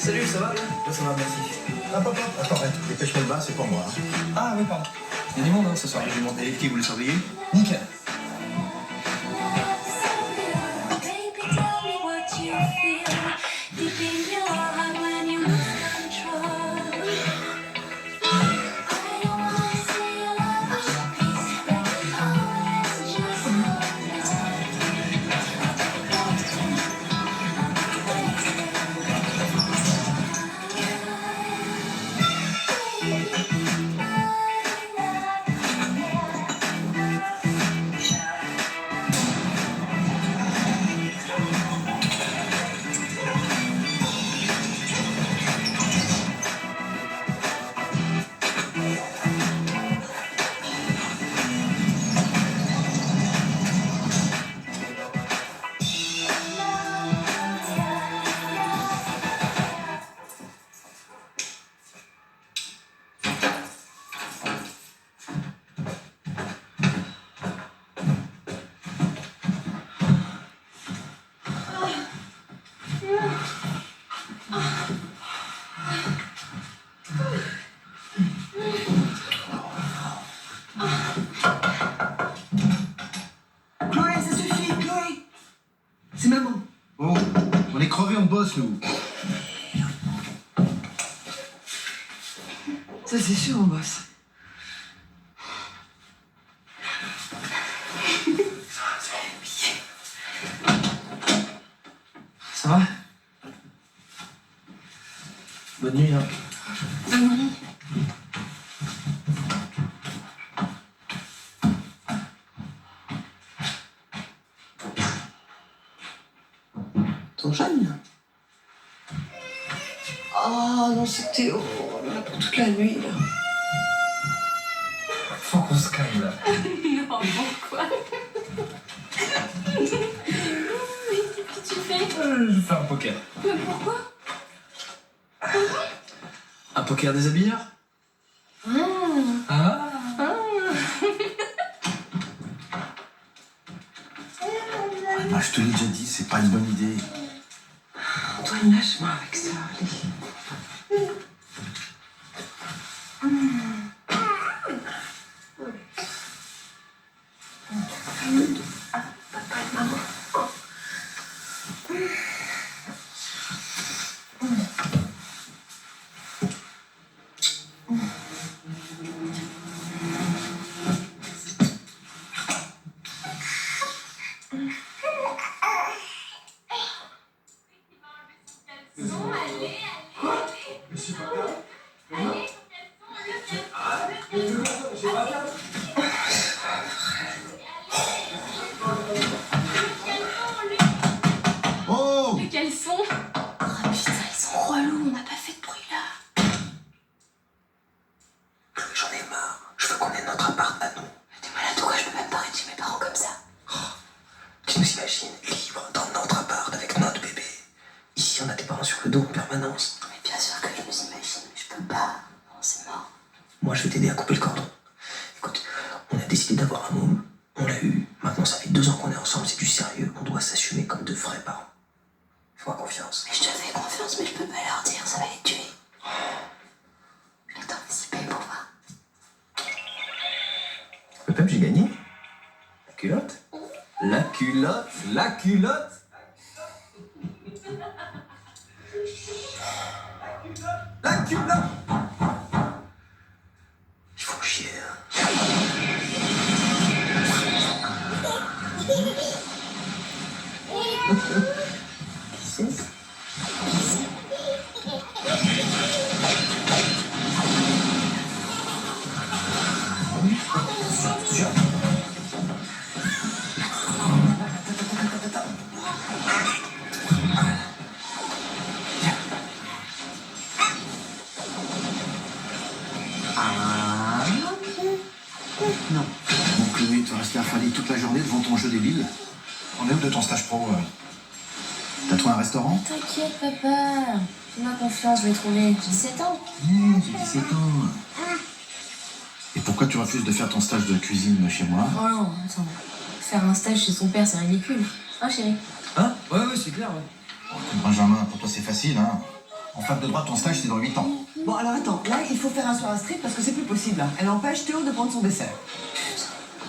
Salut, ça va? Ça va, merci. Hop, attends, arrête, dépêche-moi le bas, c'est pour moi. Hein. Ah oui, pardon. Il y a du monde hein, ce soir. Et du monde. Et qui, vous le surveillez? Nickel. Chloé, ça suffit, Chloé. C'est maman. Oh, on est crevés, on bosse, nous. Ça, c'est sûr, on bosse. Ça va? Bonne nuit, hein. Bonne nuit. Ton jeune, là? Oh non, c'est Théo. Là, pour toute la nuit, là. Faut qu'on se calme, là. Non, pourquoi? Mais qu'est-ce que tu fais? Je fais un poker. Mais pourquoi? Un poker des habilleurs? Ah. Bah, je te l'ai déjà dit, c'est pas une bonne idée. Antoine, lâche-moi avec ça, allez. Papa et maman. Oh! Les caleçons. Oh putain, ils sont relous, on n'a pas fait de bruit là. Chloé, j'en ai marre. Je veux qu'on ait notre appart à nous. T'es malade ou quoi? Je peux même pas rester chez mes parents comme ça. Tu nous imagines libres dans notre appart avec notre bébé. Ici, on a tes parents sur le dos en permanence. Mais bien sûr que je me imagine, mais je peux pas. Non, c'est mort. Moi, je vais t'aider à couper le cordon. Écoute, on a décidé d'avoir un môme. On l'a eu. Maintenant, ça fait 2 ans qu'on est ensemble. C'est du sérieux. On doit s'assumer comme de vrais parents. Fais-moi confiance. Mais je te fais confiance, mais je peux pas leur dire, ça va les tuer. Attends, vas-y, paye pour voir. Le peuple, j'ai gagné. La culotte? La culotte? La culotte? La culotte? Il faut chier. Hein. Non. Bon, Chloé, tu vas rester affalée toute la journée devant ton jeu débile. On est où de ton stage pro? T'as trouvé un restaurant? T'inquiète, papa. Fais-moi confiance, je vais trouver. J'ai 17 ans. J'ai 17 ans. Et pourquoi tu refuses de faire ton stage de cuisine chez moi? Oh non, attends. Faire un stage chez son père, c'est ridicule. Hein, chérie? Hein? Ouais, c'est clair, ouais. Benjamin, pour toi c'est facile, hein. En fac de droit, ton stage, c'est dans 8 ans. Bon, alors attends, là, il faut faire un soir Astrid parce que c'est plus possible. Hein. Elle empêche Théo de prendre son dessert.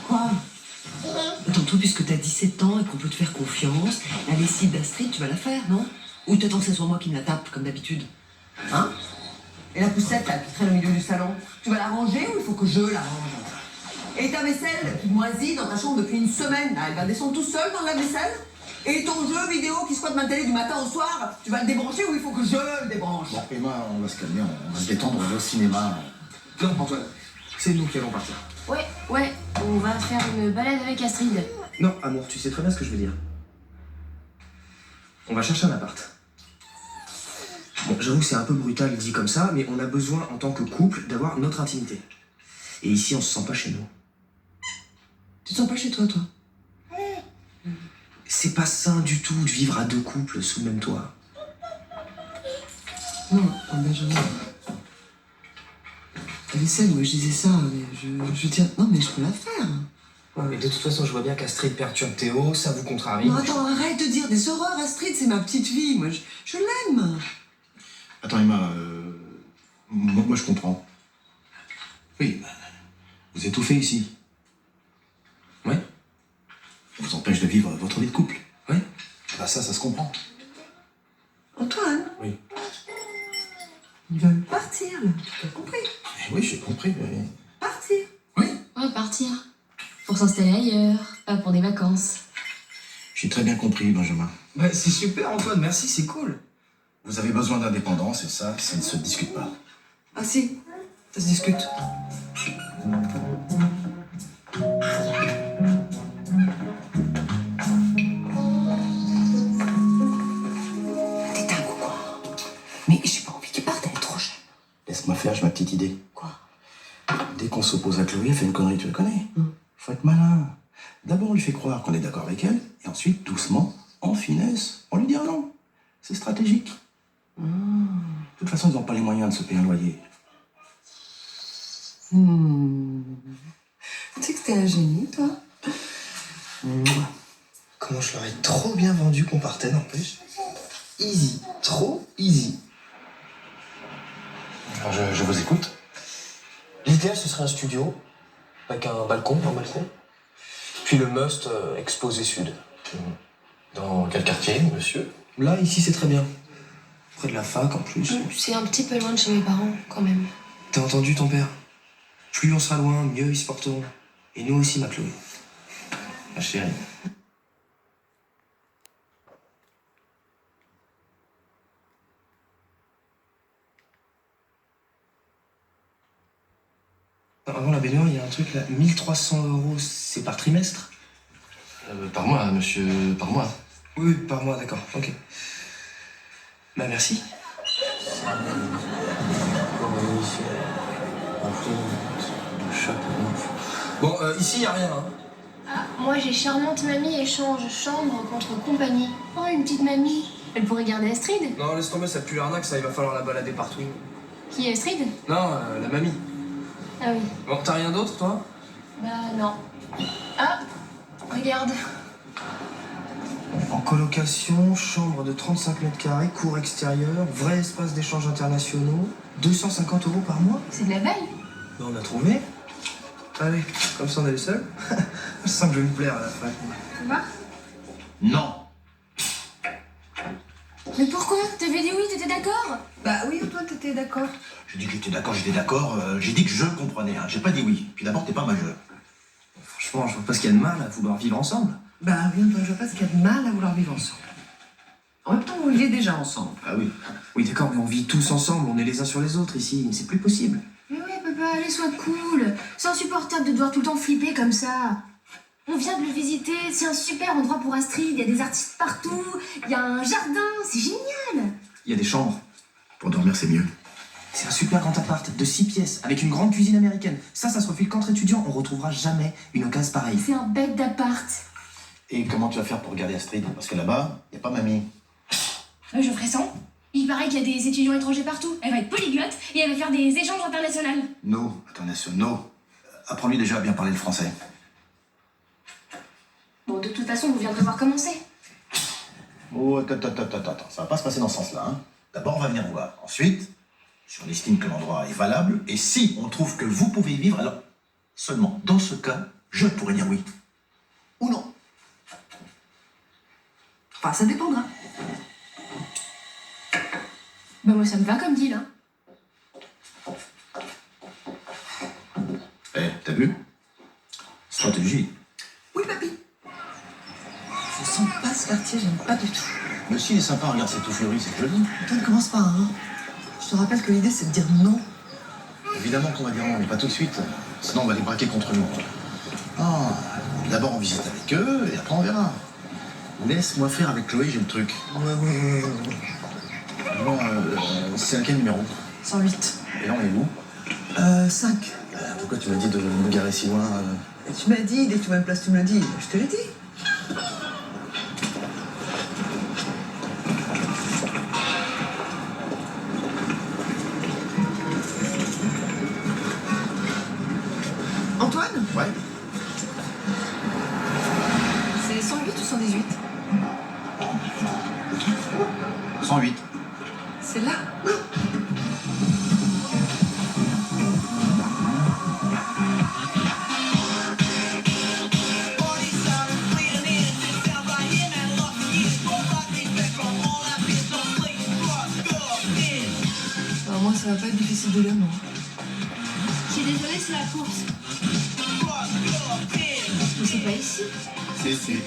Quoi? Attends, toi, puisque t'as 17 ans et qu'on peut te faire confiance, la lessive d'Astrid, tu vas la faire, non? Ou t'attends que ce soit moi qui me la tape, comme d'habitude? Hein? Et la poussette, là, qui traîne au milieu du salon, tu vas la ranger ou il faut que je la range? Et ta vaisselle, qui moisit dans ta chambre depuis une semaine, là, elle va descendre tout seul dans la vaisselle? Et ton jeu vidéo qui squatte ma télé du matin au soir, tu vas le débrancher ou il faut que je le débranche? Bon, Emma, on va se calmer, on va se détendre, on va au cinéma. Non, Antoine, c'est nous qui allons partir. Ouais, on va faire une balade avec Astrid. Non, amour, tu sais très bien ce que je veux dire. On va chercher un appart. Bon, j'avoue que c'est un peu brutal dit comme ça, mais on a besoin, en tant que couple, d'avoir notre intimité. Et ici, on se sent pas chez nous. Tu te sens pas chez toi, toi? C'est pas sain du tout de vivre à deux couples sous le même toit. Non, Benjamin. La vaisselle, moi je disais ça, mais je tiens. Non, mais je peux la faire. Ouais, mais de toute façon, je vois bien qu'Astrid perturbe Théo, ça vous contrarie. Non, attends, arrête de dire des horreurs, Astrid, c'est ma petite fille. Moi, je l'aime. Attends, Emma, moi je comprends. Oui, vous étouffez ici. Ouais, Ça vous empêche de vivre votre vie de couple. ouais. Bah ça se comprend. Antoine. Oui. Ils veulent partir, là. Tu as compris? Eh oui, j'ai compris, mais... Partir. Oui, Ouais, partir. Pour s'installer ailleurs, pas pour des vacances. j'ai très bien compris, Benjamin. Bah, c'est super, Antoine, merci, c'est cool. Vous avez besoin d'indépendance, et ça ne se discute pas. Ah si, ça se discute. T'es dingue ou quoi? Mais j'ai pas envie qu'il parte, elle est trop jeune. Laisse-moi faire, j'ai ma petite idée. Quoi? Dès qu'on s'oppose à Chloé, elle fait une connerie, tu le connais. Faut être malin. D'abord, on lui fait croire qu'on est d'accord avec elle, et ensuite, doucement, en finesse, on lui dit non. C'est stratégique. De toute façon, ils n'ont pas les moyens de se payer un loyer. Tu sais que t'es un génie, toi? Comment je leur ai trop bien vendu qu'on partait, en plus. Easy, trop easy. Alors, je vous écoute. L'idéal, ce serait un studio, avec un balcon. Puis le must, exposé sud. Dans quel quartier, monsieur? Là, ici, c'est très bien. Près de la fac, en plus. C'est un petit peu loin de chez mes parents, quand même. T'as entendu ton père? Plus on sera loin, mieux ils se porteront. Et nous aussi, ma Chloé. Ma chérie. Avant la baignoire, il y a un truc là, 1300 €, c'est par trimestre? Par mois, monsieur, par mois. Oui, par mois, d'accord, ok. Bah merci. Bon, ici, il n'y a rien. Hein. Ah, moi j'ai charmante mamie échange chambre contre compagnie. Oh, une petite mamie. Elle pourrait garder Astrid. Non, laisse tomber, ça pue l'arnaque, ça, il va falloir la balader partout. Qui est Astrid? Non, la mamie. Ah oui. Bon, t'as rien d'autre, toi? Bah non. Ah, regarde. En colocation, chambre de 35 mètres carrés, cour extérieure, vrai espace d'échanges internationaux, 250 € par mois. C'est de la veille. Ben, on a trouvé. Allez, comme ça on est les seuls. Je sens que je vais me plaire à la fac. Tu vois? Non. Mais pourquoi? T'avais dit oui, t'étais d'accord? Bah oui, toi, t'étais d'accord. J'ai dit que j'étais d'accord. J'ai dit que je comprenais. Hein. J'ai pas dit oui. Puis d'abord, t'es pas majeur. Franchement, je vois pas ce qu'il y a de mal à vouloir vivre ensemble. Bah oui, Antoine, je vois pas ce qu'il y a de mal à vouloir vivre ensemble. En même temps, vous vivez déjà ensemble. Ah oui. Oui, d'accord, mais on vit tous ensemble, on est les uns sur les autres ici, c'est plus possible. Mais ouais, papa, allez, sois cool. C'est insupportable de devoir tout le temps flipper comme ça. On vient de le visiter, c'est un super endroit pour Astrid, il y a des artistes partout, il y a un jardin, c'est génial. Il y a des chambres. Pour dormir, c'est mieux. C'est un super grand appart de 6 pièces, avec une grande cuisine américaine. Ça se refile qu'entre étudiants, on retrouvera jamais une occasion pareille. C'est un bête d'appart. Et comment tu vas faire pour regarder Astrid? Parce que là-bas, y a pas mamie. Je ferai ça. Il paraît qu'il y a des étudiants étrangers partout. Elle va être polyglotte et elle va faire des échanges internationaux. No, internationaux. Apprends-lui déjà à bien parler le français. Bon, de toute façon, vous viendrez voir comment c'est. Oh, attends. Ça va pas se passer dans ce sens-là, hein. D'abord, on va venir voir. Ensuite, si on estime que l'endroit est valable, et si on trouve que vous pouvez y vivre, alors seulement dans ce cas, je pourrais dire oui. Ou non. Enfin, ça dépendra. Bah moi ça me va comme deal, hein. Eh, t'as vu? Stratégie. Oui, papy. Je sens pas ce quartier, j'aime pas du tout. Mais si, il est sympa, regarde, c'est tout fleuri, c'est joli. Toi, ne commence pas, hein. Je te rappelle que l'idée, c'est de dire non. Évidemment qu'on va dire non, mais pas tout de suite. Sinon, on va les braquer contre nous. Ah, d'abord, on visite avec eux, et après, on verra. Laisse-moi faire avec Chloé, j'ai le truc. Bon, c'est à quel numéro? 108. Et là, on est où? 5. Pourquoi tu m'as dit de me garer si loin Et tu m'as dit, dès que tu vois une place, tu me le dis. Je te l'ai dit. Antoine, Ouais. c'est 108 ou 118? 108. C'est là. Alors moi, ça va pas être difficile de lire, non. Je suis désolée, c'est la course. Mais c'est pas ici. C'est ici.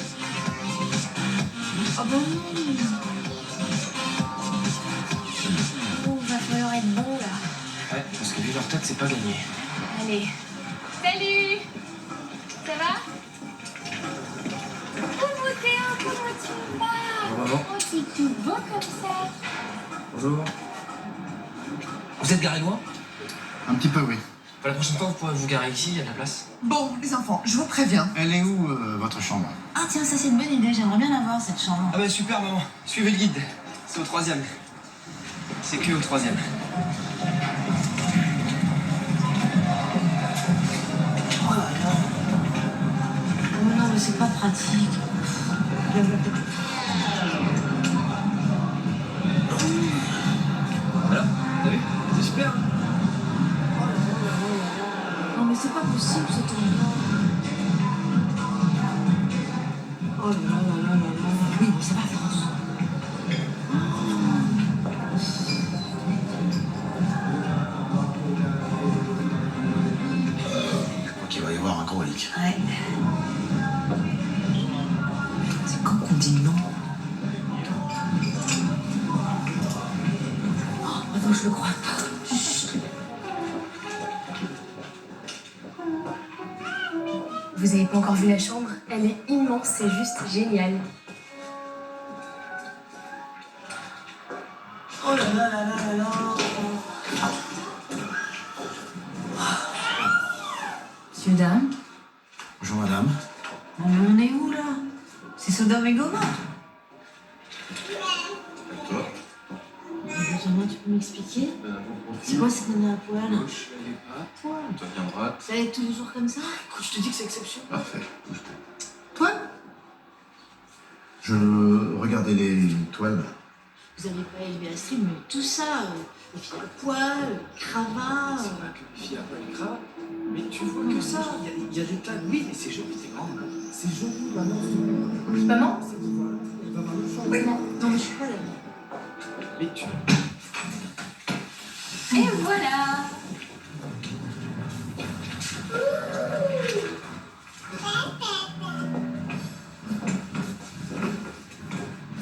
Oh bah non. Oh, va falloir être bon là. Ouais, parce que vu leur tête, c'est pas gagné. Allez. Salut. Ça va? Coucou Théo, comment tu vas? Bonjour, maman. Oh, c'est tout beau comme ça. Bonjour. Vous êtes garé loin? Un petit peu, oui. Bah, la prochaine fois, vous pourrez vous garer ici, il y a de la place. Bon, les enfants, je vous préviens. Elle est où, votre chambre? Ah tiens, ça c'est une bonne idée, j'aimerais bien la voir cette chambre. Ah bah super, maman. Suivez le guide. C'est au 3e. C'est que au 3e. Oh là là. Oh non, mais c'est pas pratique. Voilà, t'as vu? C'est super. Non mais c'est pas possible ce endroit. Oh là là là là là là. Oui, mais ça va France. Je crois qu'il va y avoir un gros leak. Ouais. C'est quand qu'on dit non. Oh, attends, je le crois pas. Chut. Vous avez pas encore vu la chambre? Elle est immense, c'est juste génial. Oh là là là là là là. Monsieur, dame. Bonjour, madame. Non, mais on est où là? C'est Sodome et Gomorrhe. Toi? Benjamin, tu peux m'expliquer? C'est quoi cette nana à poil? Gauche, elle est pas. Toi, bien droite. Ça va être toujours comme ça? Écoute, je te dis que c'est exceptionnel. Parfait. Toi? Je regardais les toiles. Vous n'avez pas élevé Astrid, mais tout ça, les filles à poil, les cravats. C'est pas que les filles à poil et gras, mais tu vois que ça. Il y a des tas de... Oui, mais c'est joli, c'est grand. C'est joli, maman. Maman? Oui, non, mais je suis pas là. Mais tu... Et voilà.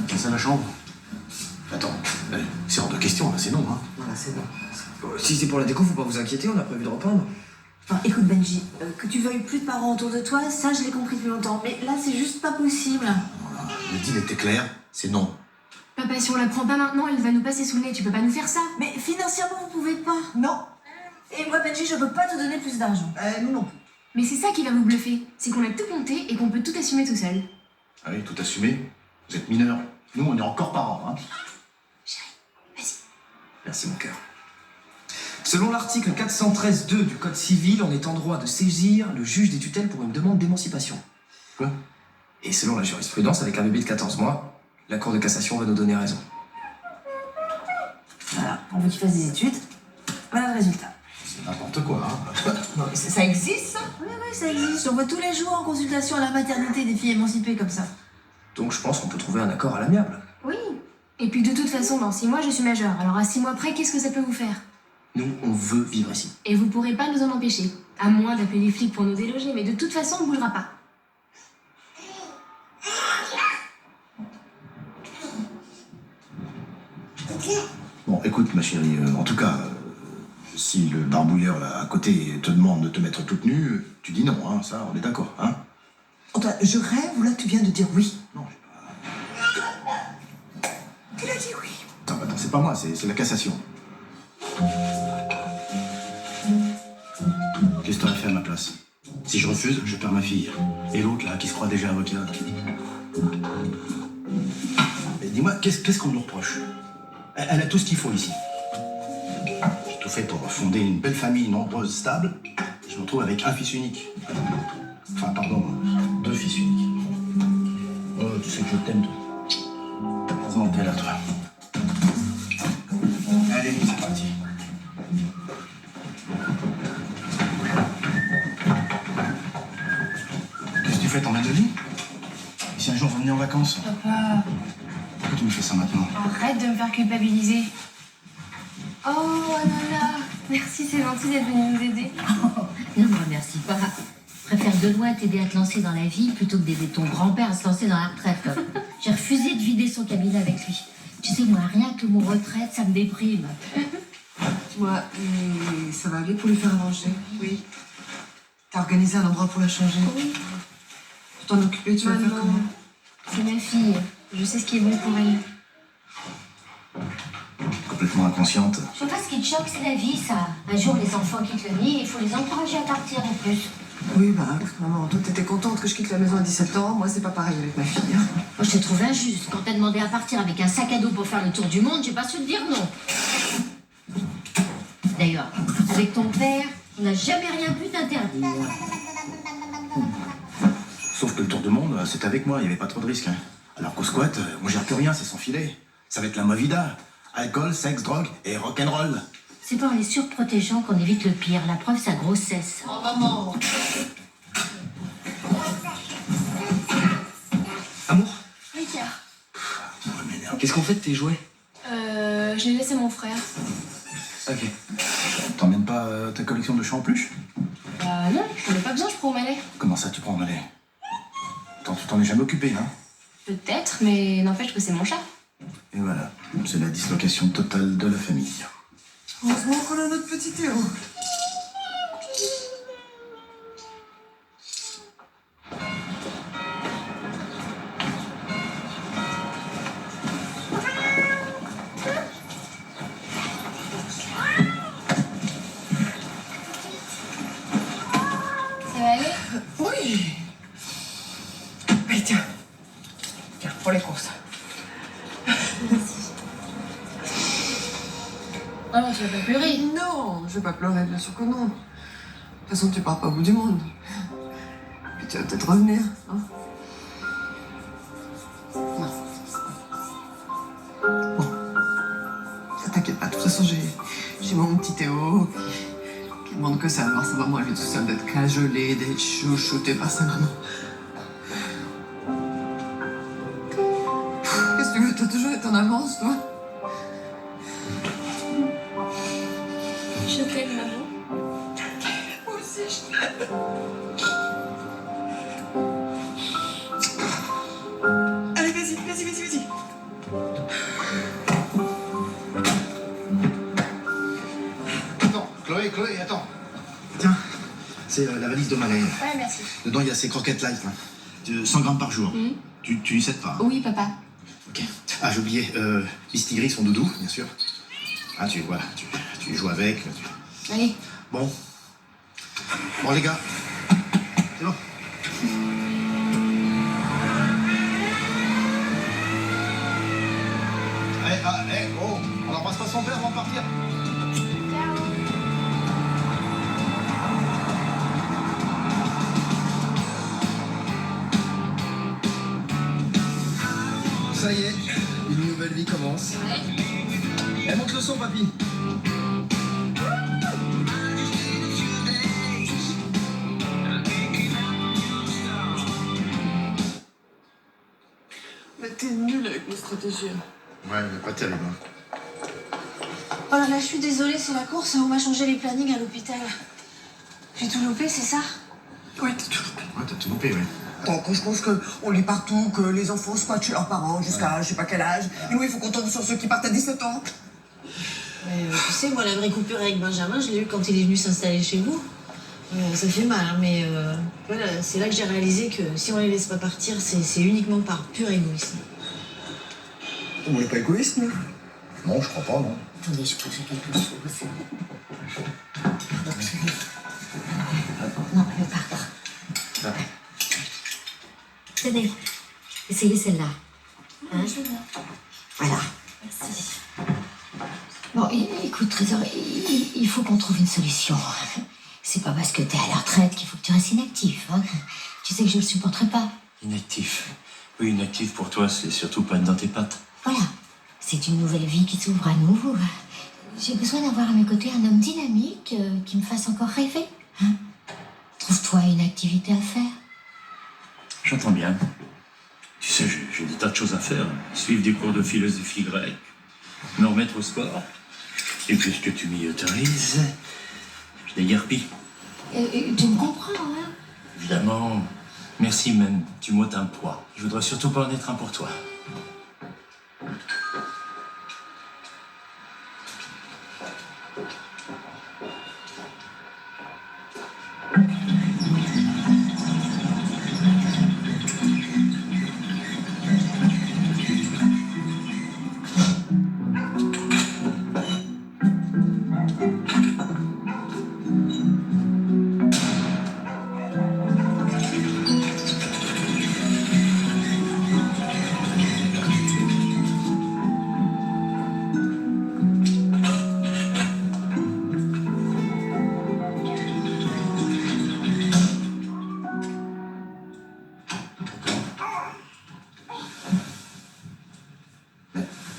C'est ça la chambre? Attends, c'est hors de question, là, c'est non, hein. Voilà, c'est bon. Si c'est pour la déco, faut pas vous inquiéter, on a prévu de repeindre. Enfin, écoute Benji, que tu veuilles plus de parents autour de toi, ça je l'ai compris depuis longtemps. Mais là, c'est juste pas possible. Voilà. Le deal était clair, c'est non. Papa, si on la prend pas maintenant, elle va nous passer sous le nez. Tu peux pas nous faire ça. Mais financièrement, vous pouvez pas. Non. Et moi, Benji, je peux pas te donner plus d'argent. Nous non. Mais c'est ça qui va vous bluffer. C'est qu'on a tout compté et qu'on peut tout assumer tout seul. Ah oui, tout assumé. Vous êtes mineurs. Nous, on est encore parents, hein. Merci, mon cœur. Selon l'article 413.2 du Code civil, on est en droit de saisir le juge des tutelles pour une demande d'émancipation. Quoi? Et selon la jurisprudence, avec un bébé de 14 mois, la Cour de cassation va nous donner raison. voilà, on veut que tu fasses des études, voilà le résultat. C'est n'importe quoi, hein. Non, mais ça existe, ça? Oui, ça existe. On voit tous les jours en consultation à la maternité des filles émancipées comme ça. Donc je pense qu'on peut trouver un accord à l'amiable. Oui. Et puis de toute façon, dans 6 mois, je suis majeure. Alors à 6 mois près, qu'est-ce que ça peut vous faire? Nous, on veut vivre ici. Et vous pourrez pas nous en empêcher. À moins d'appeler les flics pour nous déloger, mais de toute façon, on bougera pas. Bon, écoute, ma chérie, en tout cas, si le barbouilleur là à côté te demande de te mettre toute nue, tu dis non, hein, ça, on est d'accord, hein. Antoine, je rêve ou là tu viens de dire oui? Non, Il a dit oui. attends, c'est pas moi, c'est la cassation. Qu'est-ce que t'aurais fait à ma place? Si je refuse, je perds ma fille. Et l'autre, là, qui se croit déjà avocat. Mais dis-moi, qu'est-ce qu'on nous reproche? Elle a tout ce qu'il faut ici. J'ai tout fait pour fonder une belle famille nombreuse, stable. Je me retrouve avec un fils unique. Enfin, pardon, 2 fils uniques. Oh, tu sais que je t'aime, toi. Heureusement que t'es là, toi. Allez, c'est parti. Qu'est-ce que tu fais, t'en as de lit? Et si un jour vous venez en vacances? Papa, Pourquoi tu me fais ça maintenant? arrête de me faire culpabiliser. Oh, Anana, merci, c'est gentil d'être venu nous aider. Ne me remercie pas. Je préfère de loin t'aider à te lancer dans la vie plutôt que d'aider ton grand-père à se lancer dans la retraite. J'ai refusé de vider son cabinet avec lui. Tu sais, moi, rien que le mot retraite, ça me déprime. Ouais, et ça va aller pour lui faire avancer? Oui. T'as organisé un endroit pour la changer? Oui. Pour t'en occuper, tu vas faire Maman, comment? c'est ma fille. Je sais ce qui est bon pour elle. Complètement inconsciente. Je sais pas ce qui te choque, c'est la vie, ça. Un jour, les enfants quittent le nid et il faut les encourager à partir en plus. Oui, bah, écoute, maman, toi, t'étais contente que je quitte la maison à 17 ans. Moi, c'est pas pareil avec ma fille. Hein. Moi, je te trouve injuste. Quand t'as demandé à partir avec un sac à dos pour faire le tour du monde, j'ai pas su te dire non. D'ailleurs, avec ton père, on n'a jamais rien pu t'interdire. Sauf que le tour du monde, c'est avec moi, il n'y avait pas trop de risques. Hein. Alors qu'au squat, on gère plus rien, c'est sans filet. Ça va être la movida. Alcool, sexe, drogue et rock'n'roll. C'est pas en les surprotégeant qu'on évite le pire. La preuve, sa grossesse. Oh, maman! Amour, Oui, Pierre. qu'est-ce qu'on fait de tes jouets? Je l'ai laissé à mon frère. Ok. T'emmènes pas ta collection de chats en peluche? Bah non, j'en ai pas besoin, je prends au malais. Comment ça, tu prends en malais? Attends, tu t'en es jamais occupé, hein? Peut-être, mais n'empêche que c'est mon chat. Et voilà, c'est la dislocation totale de la famille. Heureusement qu'on a notre petit Théo. Ça va aller? Oui. Allez, tiens. Tiens, pour les courses. Oh non, tu vas pas pleurer. Non, je vais pas pleurer, bien sûr que non. De toute façon, tu pars pas au bout du monde. Puis tu vas peut-être revenir, hein? Non. Bon. T'inquiète pas, de toute façon, j'ai mon petit Théo qui demande que ça, voir sa maman à lui tout seul, d'être cajolé, d'être chouchouté par sa maman. Qu'est-ce que tu veux? T'as toujours été en avance, toi? Je t'aime, maman. Moi aussi, je t'aime. Allez, vas-y. Attends, Chloé, attends. Tiens, c'est la valise de Malais. Ouais, merci. Dedans, il y a ces croquettes light, là. 100 grammes par jour. Mhm. Tu y cèdes pas, hein? Oui, papa. Ok. Ah, j'ai oublié. Mistigris, son doudou, bien sûr. Ah, tu joues avec. Allez. Bon, les gars. C'est bon. Oh, on n'embrasse pas son père avant de partir. Ça y est, une nouvelle vie commence. Elle monte le son, papy. Mais t'es nul avec mes stratégies. Ouais, mais pas terrible. Oh là là, je suis désolée, c'est la course. On m'a changé les plannings à l'hôpital. J'ai tout loupé, c'est ça? Oui, t'as tout loupé. Ouais, t'as tout loupé, ouais. Donc, je pense qu'on lit partout que les enfants squattent chez leurs parents jusqu'à je sais pas quel âge. Et nous, il faut qu'on tombe sur ceux qui partent à 17 ans. Mais tu sais, moi, la vraie coupure avec Benjamin, je l'ai eu quand il est venu s'installer chez vous. Ça fait mal, hein, mais voilà, c'est là que j'ai réalisé que si on les laisse pas partir, c'est uniquement par pur égoïsme. On n'est pas égoïste, nous? Non, je crois pas, non. Attendez, je crois que j'ai quelque chose. Non, le pardon. Tenez, essayez celle-là. Hein? Voilà. Merci. Bon, écoute, Trésor, il faut qu'on trouve une solution. C'est pas parce que t'es à la retraite qu'il faut que tu restes inactif. Hein. Tu sais que je le supporterai pas. Inactif. Oui, inactif pour toi, c'est surtout pas dans tes pattes. Voilà. C'est une nouvelle vie qui s'ouvre à nous. J'ai besoin d'avoir à mes côtés un homme dynamique qui me fasse encore rêver. Hein. Trouve-toi une activité à faire. J'entends bien. Tu sais, j'ai des tas de choses à faire. Suivre des cours de philosophie grecque, me remettre au sport. Et puisque tu m'y autorises, je déguerpis. Tu me comprends, hein? Évidemment. Merci même. Tu m'ôtes un poids. Je voudrais surtout pas en être un pour toi.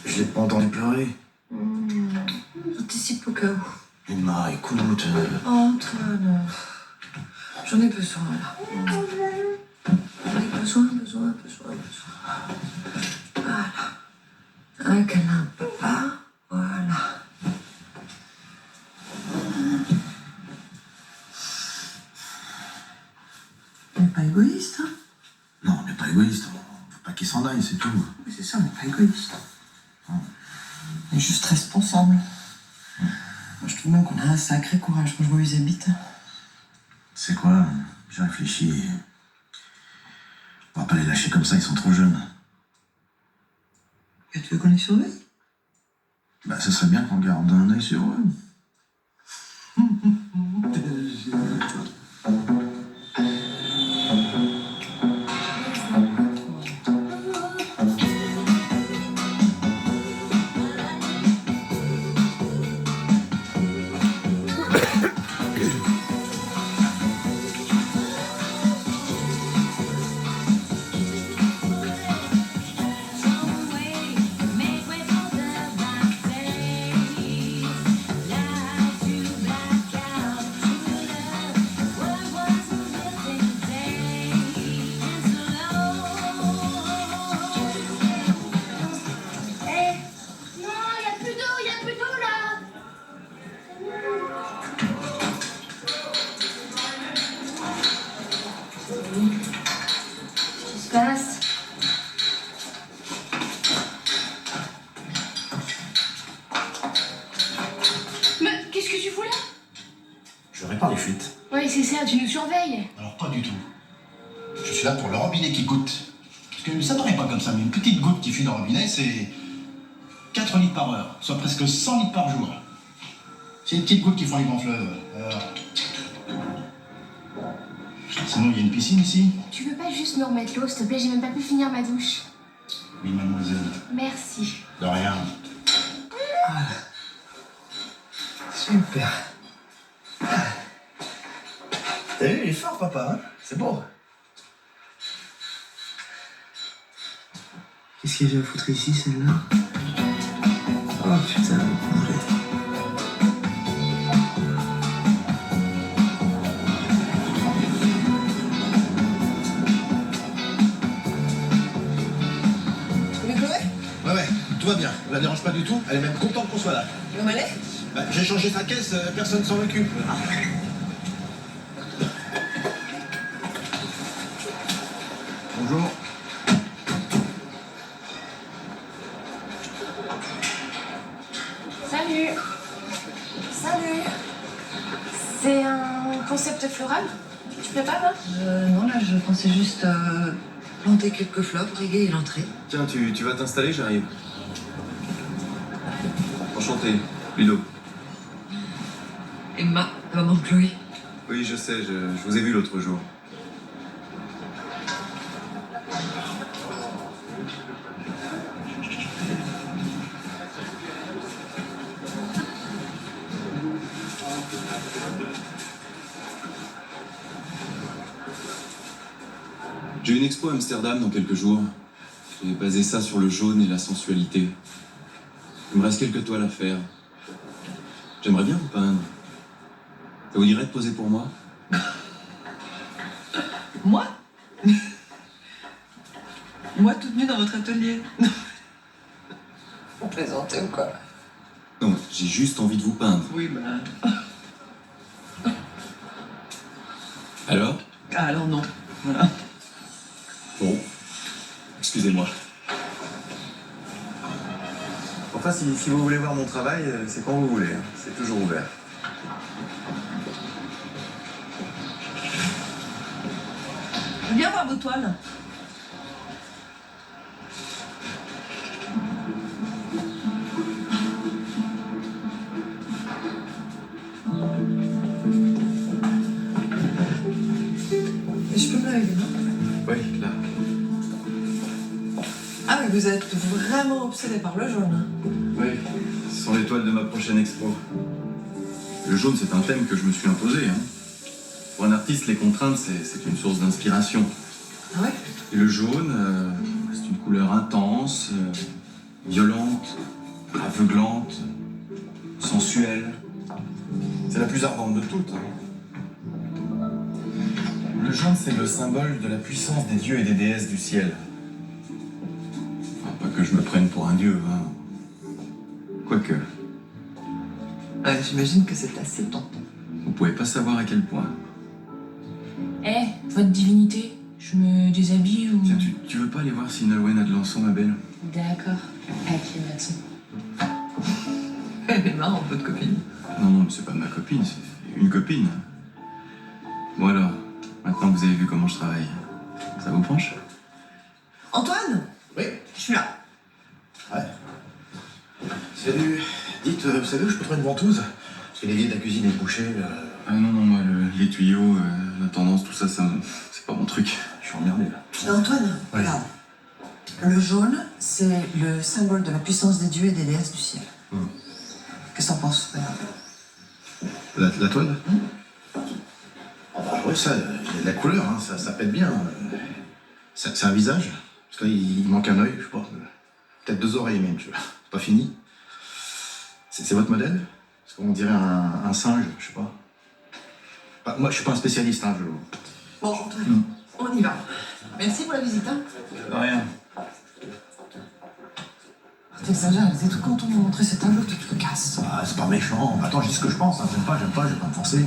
Je l'ai pas entendu pleurer. J'anticipe au cas où. Emma, écoute. Antoine, j'en ai besoin là. J'en ai besoin. Voilà. Un câlin, papa. Voilà. On n'est pas égoïste, hein? Non, on n'est pas égoïste. On veut pas qu'il s'en aille, c'est tout. Oui, c'est ça, on n'est pas égoïste. On est juste responsable. Moi, je trouve même qu'on a un sacré courage quand je vois où ils habitent. C'est quoi? J'ai réfléchi. On va pas les lâcher comme ça, ils sont trop jeunes. Et tu veux qu'on les surveille? Bah, ce serait bien qu'on garde un œil sur eux. Passe. Mais qu'est-ce que tu fous là? Je répare les fuites. Oui, c'est ça, tu nous surveilles. Alors, pas du tout. Je suis là pour le robinet qui goutte. Parce que ça paraît pas comme ça, mais une petite goutte qui fuit dans le robinet, c'est 4 litres par heure, soit presque 100 litres par jour. C'est les petites gouttes qui font les grands fleuves. Sinon, il y a une piscine ici. Tu veux pas juste me remettre l'eau, s'il te plaît? J'ai même pas pu finir ma douche. Oui, mademoiselle. Merci. De rien. Super. T'as vu, il est fort, papa, hein? C'est beau. Qu'est-ce qu'il vient foutre ici, celle-là? Oh putain. du tout. Elle est même contente qu'on soit là. Où elle est? Bah, j'ai changé sa caisse, personne s'en occupe. Bonjour. Salut. Salut. C'est un concept floral? Tu prépares là? Non, là, je pensais juste planter quelques fleurs pour égayer l'entrée. Tiens, tu vas t'installer, j'arrive. Enchanté, Ludo. Emma, la maman de Chloé. Oui, je sais, je vous ai vu l'autre jour. J'ai une expo à Amsterdam dans quelques jours. J'ai basé ça sur le jaune et la sensualité. Il me reste quelques toiles à faire. J'aimerais bien vous peindre. Ça vous dirait de poser pour moi? Moi Moi, toute nue dans votre atelier. Vous plaisantez ou quoi? Non, j'ai juste envie de vous peindre. Oui, bah... Alors? Ah, alors non. Voilà. Bon. Excusez-moi. Enfin, si vous voulez voir mon travail, c'est quand vous voulez. Hein. C'est toujours ouvert. Viens voir vos toiles. Je peux me laver les mains? Oui, là. Ah, mais vous êtes vraiment obsédé par le jaune. Oui, ce sont les toiles de ma prochaine expo. Le jaune, c'est un thème que je me suis imposé. Hein. Pour un artiste, les contraintes, c'est une source d'inspiration. Ah ouais? Et le jaune, c'est une couleur intense, violente, aveuglante, sensuelle. C'est la plus ardente de toutes. Hein. Le jaune, c'est le symbole de la puissance des dieux et des déesses du ciel. Enfin, pas que je me prenne pour un dieu, hein. Quoique, Ouais, j'imagine que c'est assez tentant. vous pouvez pas savoir à quel point. Eh, votre divinité, je me déshabille ou... Tiens, tu veux pas aller voir si Nolwenn a de l'encens, ma belle? D'accord, avec les maçons. Elle est marrante, votre copine. Non, mais c'est pas ma copine, c'est une copine. Bon alors, maintenant que vous avez vu comment je travaille, ça vous penche? Antoine? Oui. Je suis là. Ouais. Salut. Dites, vous savez où je peux trouver une ventouse? Parce que l'évier de la cuisine est bouché. Ah non, moi, les tuyaux, la tendance, tout ça, c'est pas mon truc. Je suis emmerdé là. Antoine, Ouais. regarde. Le jaune, c'est le symbole de la puissance des dieux et des déesses du ciel. Qu'est-ce que t'en penses? Regarde. La toile? Ah bah ouais, ça, il y a de la couleur, hein, ça pète bien. C'est un visage? Parce qu'il manque un œil, je sais pas. Peut-être 2 oreilles même, tu vois. C'est pas fini. C'est votre modèle? Parce qu'on dirait un singe, je sais pas. Bah, moi, je suis pas un spécialiste, hein, Bon, Antoine, on y va. Merci pour la visite, hein. De rien. T'exagères, c'est tout quand on m'a montré ces tableaux que tu te casses. Ah, c'est pas méchant. Attends, je dis ce que je pense. Hein. J'aime pas, je vais pas me forcer.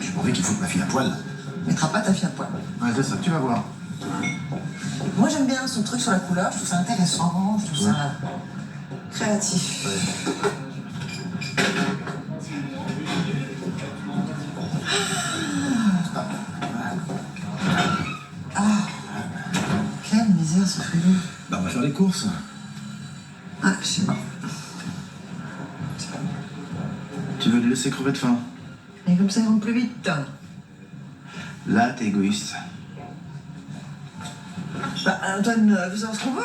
J'ai prouvé qu'il faut que ma fille à poil. Mettras pas ta fille à poil. Ouais, c'est ça, tu vas voir. Moi, j'aime bien son truc sur la couleur, je trouve ça intéressant, je trouve ça créatif. Ah, quelle misère ce frigo. Bah, on va faire les courses. Ah, je sais pas. Tu veux le laisser crever de faim? Et comme ça, ils vont plus vite. Là, t'es égoïste. Bah, Antoine, vous savez ce qu'on veut?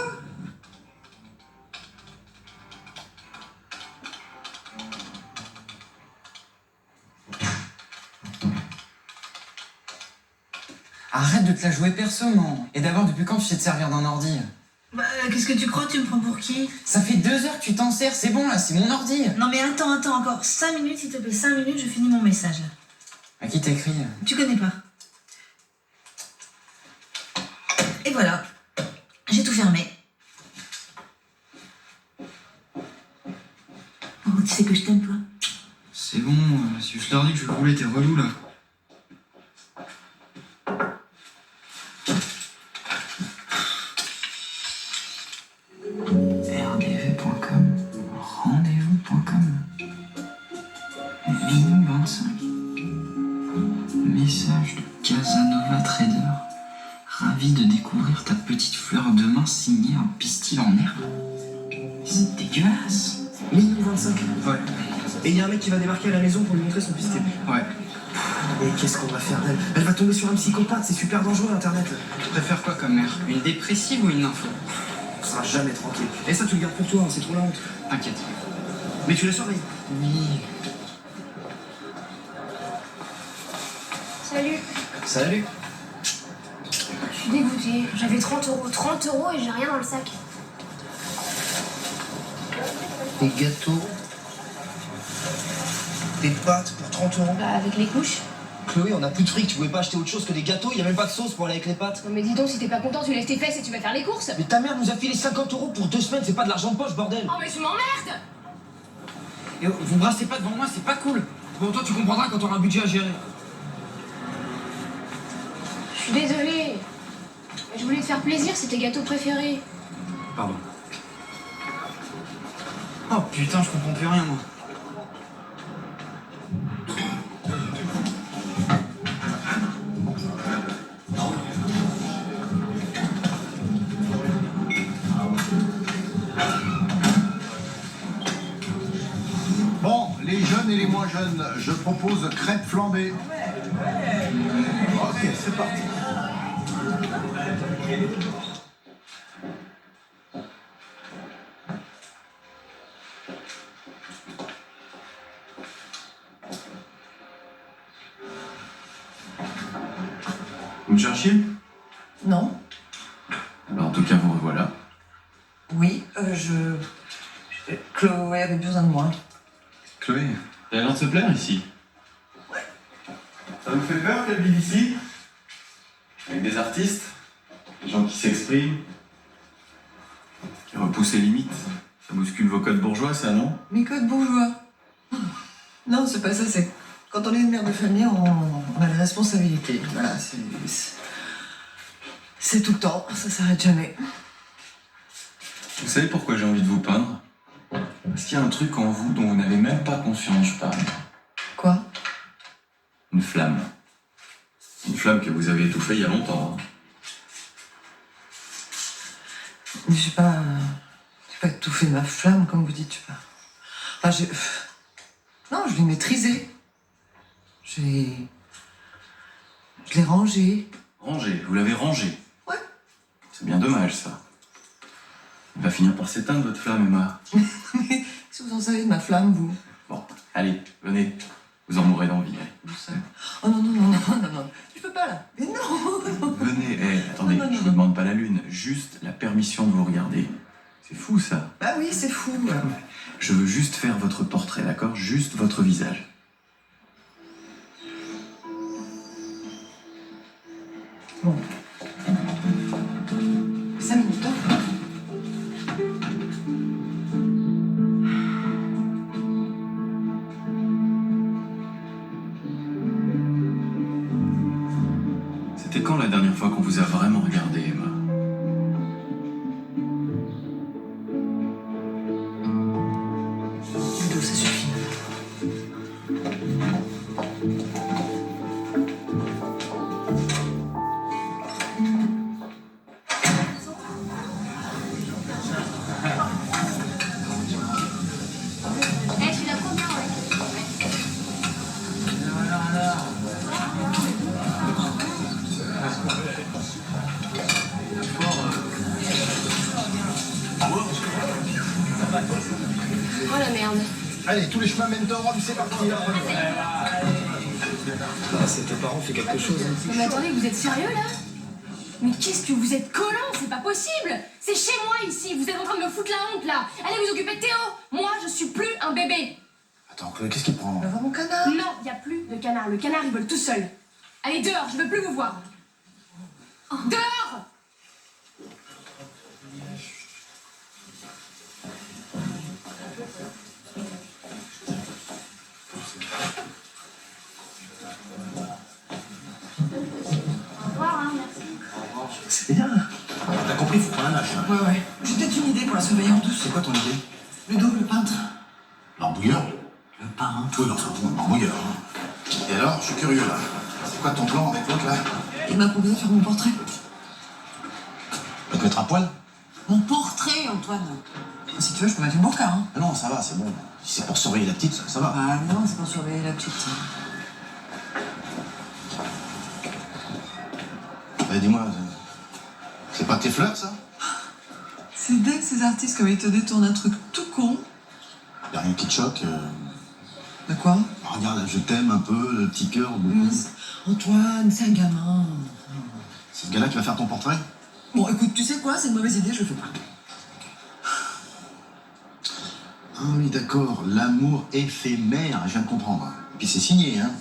Arrête de te la jouer perso, non. Et d'abord, depuis quand tu sais te servir d'un ordi? Bah, qu'est-ce que tu crois? Tu me prends pour qui? Ça fait 2 heures que tu t'en sers, c'est bon là, c'est mon ordi. Non mais attends, encore 5 minutes, s'il te plaît, 5 minutes, je finis mon message là. À qui t'écris? Tu connais pas. Et voilà, j'ai tout fermé. Oh, tu sais que je t'aime, toi. C'est bon, si je leur dis que je vais rouler, t'es relou là. rdv.com, rendez-vous.com, Minou 25, message de Casanova Trader, ravi de découvrir ta petite fleur de main signée en pistil en herbe. C'est dégueulasse. Minuit 25. Ouais. Et il y a un mec qui va débarquer à la maison pour lui montrer son pistil. Ouais. Et qu'est-ce qu'on va faire d'elle? Elle va tomber sur un psychopathe, c'est super dangereux Internet. Tu préfères quoi comme mère? Une dépressive ou une info? On sera jamais tranquille. Et ça, tu le gardes pour toi, hein, c'est trop la honte. T'inquiète. Mais tu la surveilles. Oui. Salut. Salut. Je suis dégoûtée. J'avais 30 euros. 30 euros et j'ai rien dans le sac. Des gâteaux. Des pâtes pour 30 euros. Bah, avec les couches. Chloé, on a plus de fric, tu pouvais pas acheter autre chose que des gâteaux, y a même pas de sauce pour aller avec les pâtes. Non mais dis donc, si t'es pas content, tu lèves tes fesses et tu vas faire les courses. Mais ta mère nous a filé 50 euros pour 2 semaines, c'est pas de l'argent de poche, bordel. Oh mais tu m'emmerdes. Et vous brassez pas devant moi, c'est pas cool. Bon, toi, tu comprendras quand t'auras un budget à gérer. Je suis désolée. Je voulais te faire plaisir, c'est tes gâteaux préférés. Pardon. Oh putain, je comprends plus rien, moi. Bon, les jeunes et les moins jeunes, je propose crêpes flambées. Ok, c'est parti. Vous me cherchiez? Non. Alors, en tout cas, vous revoilà. Oui, Chloé avait besoin de moi. Chloé, elle a l'air de se plaire ici. Ouais. Ça vous fait peur qu'elle vive ici? Avec des artistes, des gens qui s'expriment, qui repoussent les limites. Ça bouscule vos codes bourgeois, ça, non? Mes codes bourgeois. Non, c'est pas ça, c'est... Quand on est une mère de famille, on a des responsabilités. Voilà, c'est tout le temps, ça s'arrête jamais. Vous savez pourquoi j'ai envie de vous peindre? Parce qu'il y a un truc en vous dont vous n'avez même pas conscience, je parle. Quoi? Une flamme. Une flamme que vous avez étouffée il y a longtemps. Hein. Mais j'ai pas étouffé ma flamme, comme vous dites, Enfin, non, je l'ai maîtrisée. Je l'ai rangée. Rangée, vous l'avez rangée. Ouais. C'est bien dommage, ça. Elle va finir par s'éteindre, votre flamme, Emma. Si vous en savez de ma flamme, vous. Bon, allez, venez. Vous en mourrez d'envie. Oh non. Je peux pas, là. Mais non. Venez, attendez, Non. je vous demande pas la lune, juste la permission de vous regarder. C'est fou, ça. Bah oui, c'est fou. Je veux juste faire votre portrait, d'accord? Juste votre visage. Bon. 5 minutes, hein. C'était quand la dernière fois qu'on vous a vraiment regardé, Emma? Ludo, ça suffit. Eh, je suis la première, ouais. Oh la merde. Allez, tous les chemins mènent au Rome, c'est parti. Là. Ah, c'est tes parents fait quelque chose. Hein. Non mais attendez, vous êtes sérieux là? Mais qu'est-ce que vous êtes collant, c'est pas possible! C'est chez moi ici, vous êtes en train de me foutre la honte là! Allez vous occuper de Théo! Moi je suis plus un bébé! Attends, Chloé, qu'est-ce qu'il prend? On va voir mon canard. Non, y a plus de canard, le canard il vole tout seul! Allez dehors, je veux plus vous voir! Dehors! compris, faut prendre un lâche. Hein. Ouais. J'ai peut-être une idée pour la surveiller en douce. C'est quoi ton idée? Ludo, le peintre. L'embouilleur? Le peintre. Oui, non, c'est bon, l'embouilleur. Hein. Et alors, je suis curieux là. C'est quoi ton plan avec l'autre là? Il m'a proposé de faire mon portrait. Va te mettre à poil? Mon portrait, Antoine. Si tu veux, je peux mettre une burqa, hein. Non, ça va, c'est bon. Si c'est pour surveiller la petite, ça va. Ah non, c'est pour surveiller la petite. Dis-moi, c'est pas tes fleurs, ça? C'est dès que ces artistes, comme ils te détournent un truc tout con. Y'a rien qui te choque? De quoi? Regarde, je t'aime un peu, le petit cœur. Beaucoup. Antoine, c'est un gamin. C'est ce gars-là qui va faire ton portrait? Bon, écoute, tu sais quoi? C'est une mauvaise idée, je le fais pas. Ah oui, d'accord. L'amour éphémère, je viens de comprendre. Et puis c'est signé, hein.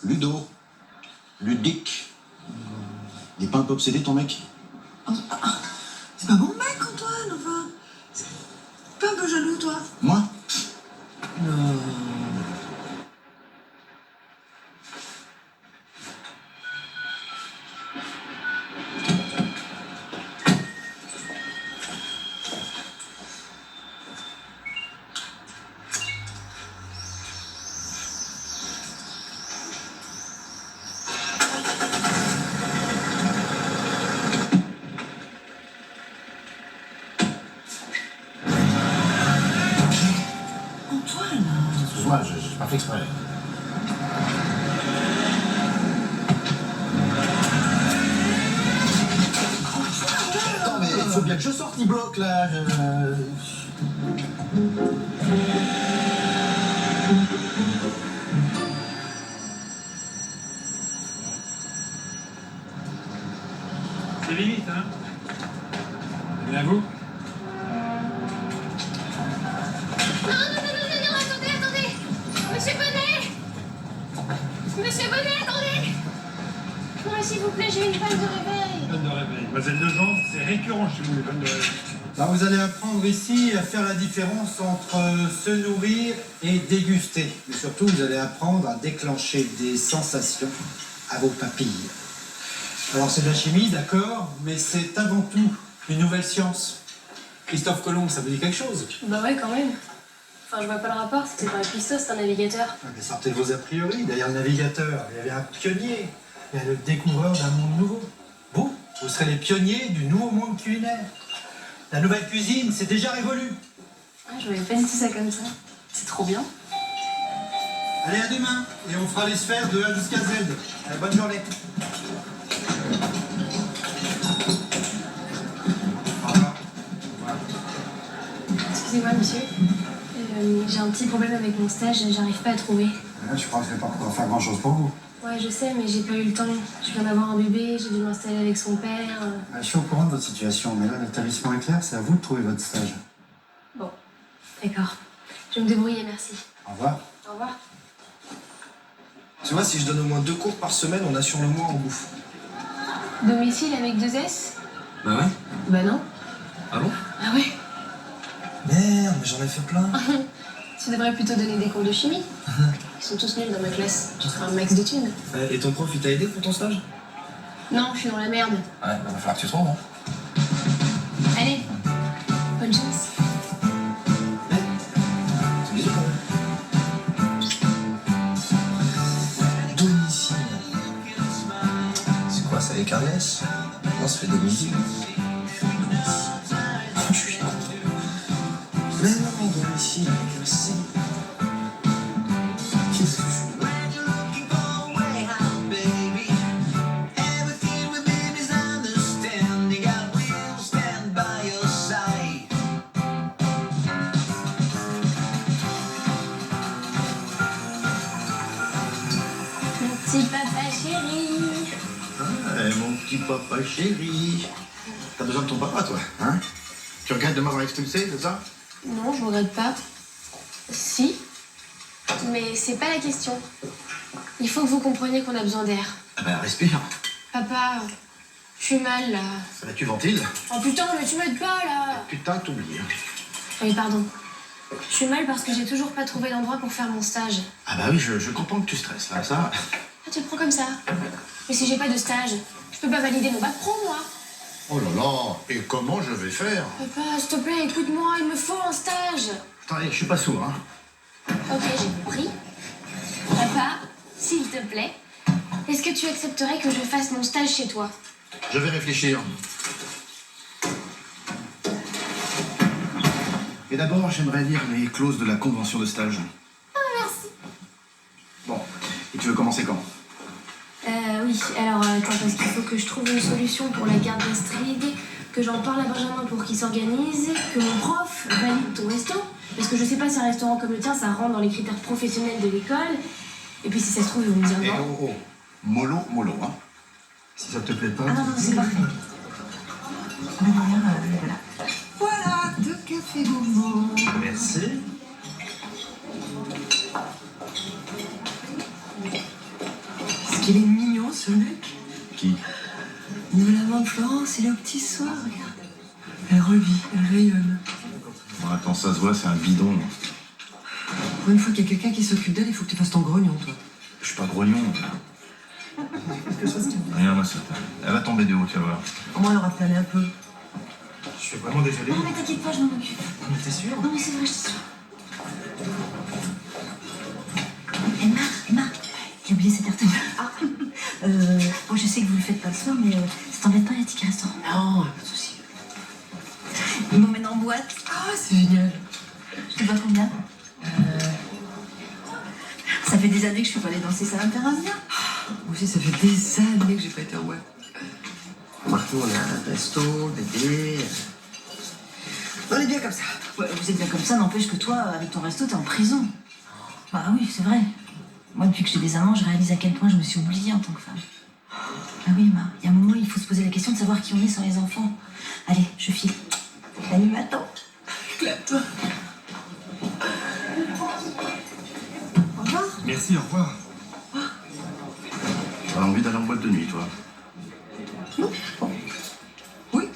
Ludo. Ludique. Il est pas un peu obsédé, ton mec? C'est pas mon mec, Antoine, enfin. C'est pas un peu jaloux, toi? Moi? Non. Excuse-moi, j'ai pas fait exprès. Attends, mais il faut bien que je sorte, il bloque là. C'est limite, hein? Et à vous? Attendez. Monsieur Bonnet! Monsieur Bonnet, attendez! Non, s'il vous plaît, j'ai une panne de réveil. Panne de réveil. Mademoiselle Legendre, c'est récurrent chez vous, les pannes de réveil. Alors vous allez apprendre ici à faire la différence entre se nourrir et déguster. Mais surtout, vous allez apprendre à déclencher des sensations à vos papilles. Alors c'est de la chimie, d'accord, mais c'est avant tout une nouvelle science. Christophe Colomb, ça vous dit quelque chose? Bah ouais, quand même. Enfin, je vois pas le rapport, c'était pas un cuistot, c'est un navigateur. Ah, mais sortez de vos a priori. Derrière le navigateur, il y avait un pionnier. Il y a le découvreur d'un monde nouveau. Vous serez les pionniers du nouveau monde culinaire. La nouvelle cuisine, c'est déjà révolu. Ah, je voyais pas du tout ça comme ça. C'est trop bien. Allez, à demain. Et on fera les sphères de A jusqu'à Z. Allez, bonne journée. Excusez-moi, monsieur. J'ai un petit problème avec mon stage, j'arrive pas à trouver. Je crois que je vais pas pouvoir faire grand-chose pour vous. Ouais, je sais, mais j'ai pas eu le temps. Je viens d'avoir un bébé, j'ai dû m'installer avec son père. Je suis au courant de votre situation, mais là, l'établissement est clair, c'est à vous de trouver votre stage. Bon, d'accord. Je vais me débrouiller, merci. Au revoir. Au revoir. Tu vois, si je donne au moins 2 cours par semaine, on assure le mois en bouffe. Domicile avec 2 S? Bah ouais. Bah non. Ah bon? Ah ouais. Merde, mais j'en ai fait plein. Tu devrais plutôt donner des cours de chimie. Ils sont tous nuls dans ma classe. Je ferai un max de thunes. Et ton prof, il t'a aidé pour ton stage? Non, je suis dans la merde. Ouais, bah va falloir que tu trouves, hein. Allez, bonne chance. Bisous. Domicile. C'est quoi, ça avec un S? Non, ça fait domicile. Je suis con. Mais non, domicile avec un C. Qu'est-ce que je suis? Petit papa chéri. Mon petit papa chéri. T'as besoin de ton papa, toi, hein? Tu regrettes de m'avoir expulsé, c'est ça? Non, je regrette pas. Si, mais c'est pas la question. Il faut que vous compreniez qu'on a besoin d'air. Ah ben, respire. Papa, je suis mal là. Ça va, tu ventiles? Oh putain, mais tu m'aides pas là. Putain, t'oublies. Hein. Oui, pardon. Je suis mal parce que j'ai toujours pas trouvé d'endroit pour faire mon stage. Ah bah oui, je comprends que tu stresses, là, ça... Ah, tu le prends comme ça. Mais si j'ai pas de stage, je peux pas valider mon bac pro, moi. Oh là là, et comment je vais faire? Papa, s'il te plaît, écoute-moi, il me faut un stage. Attendez, je suis pas sourd, hein. Ok, j'ai compris. Papa, s'il te plaît, est-ce que tu accepterais que je fasse mon stage chez toi? Je vais réfléchir. Et d'abord, j'aimerais lire les clauses de la convention de stage. Ah, merci. Bon, et tu veux commencer quand? Oui, alors attends, parce qu'il faut que je trouve une solution pour la garde d'Astrid, que j'en parle à Benjamin pour qu'il s'organise, que mon prof valide ton resto, parce que je sais pas si un restaurant comme le tien, ça rentre dans les critères professionnels de l'école, et puis si ça se trouve, ils vont me dire Et non. oh, mollo, hein. Si ça te plaît pas... Ah non, c'est parfait. Voilà, 2 cafés gourmands. Merci. Est-ce qu'il est mignon, ce mec? Qui? Nous, la main de Florence, il est au petit soir, regarde. Elle revit, elle rayonne. Bon, attends, ça se voit, c'est un bidon. Pour une fois qu'il y a quelqu'un qui s'occupe d'elle, il faut que tu fasses ton grognon, toi. Je suis pas grognon. Rien, ma soeur. Elle va tomber de haut, tu vas voir. Au moins, elle aura plané un peu. Je suis vraiment désolé. Non, mais t'inquiète pas, je m'en occupe. Mais t'es sûr? Non, mais c'est vrai, je t'assure. Emma, j'ai oublié cette carte. Ah. Bon, je sais que vous le faites pas le soir, mais ça t'embête pas les tickets restaurant? Non, pas de souci. Ils m'emmènent en boîte. Ah, c'est génial. Je te dois combien? Ça fait des années que je suis pas allée danser, ça va me faire un bien. Moi aussi, ça fait des années que j'ai pas été en boîte. Marco, on a un resto, bébé. On est bien comme ça. Ouais, vous êtes bien comme ça, n'empêche que toi, avec ton resto, t'es en prison. Bah oui, c'est vrai. Moi, depuis que j'ai des amants, je réalise à quel point je me suis oubliée en tant que femme. Ah oui, Emma, il y a un moment, il faut se poser la question de savoir qui on est sans les enfants. Allez, je file. La nuit m'attend. Éclate-toi. Au revoir. Merci, au revoir. T'as envie d'aller en boîte de nuit, toi? Oui.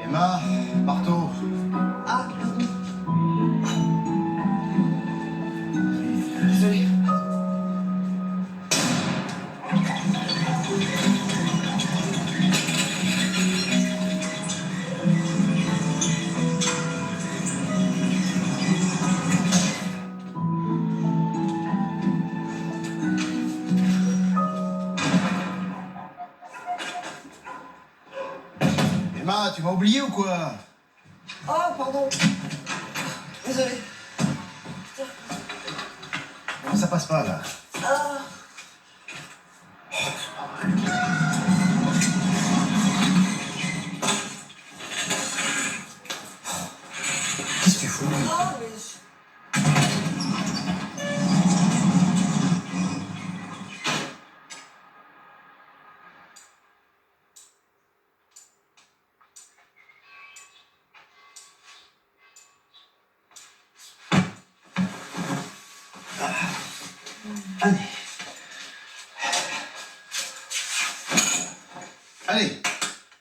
Emma, marteau. Ah, pardon. Désolée. Emma, tu m'as oublié ou quoi? Oh, pardon. Désolée. Non, ça passe pas, là. Ah. Qu'est-ce que tu fous? Oh, mais... Allez. Allez,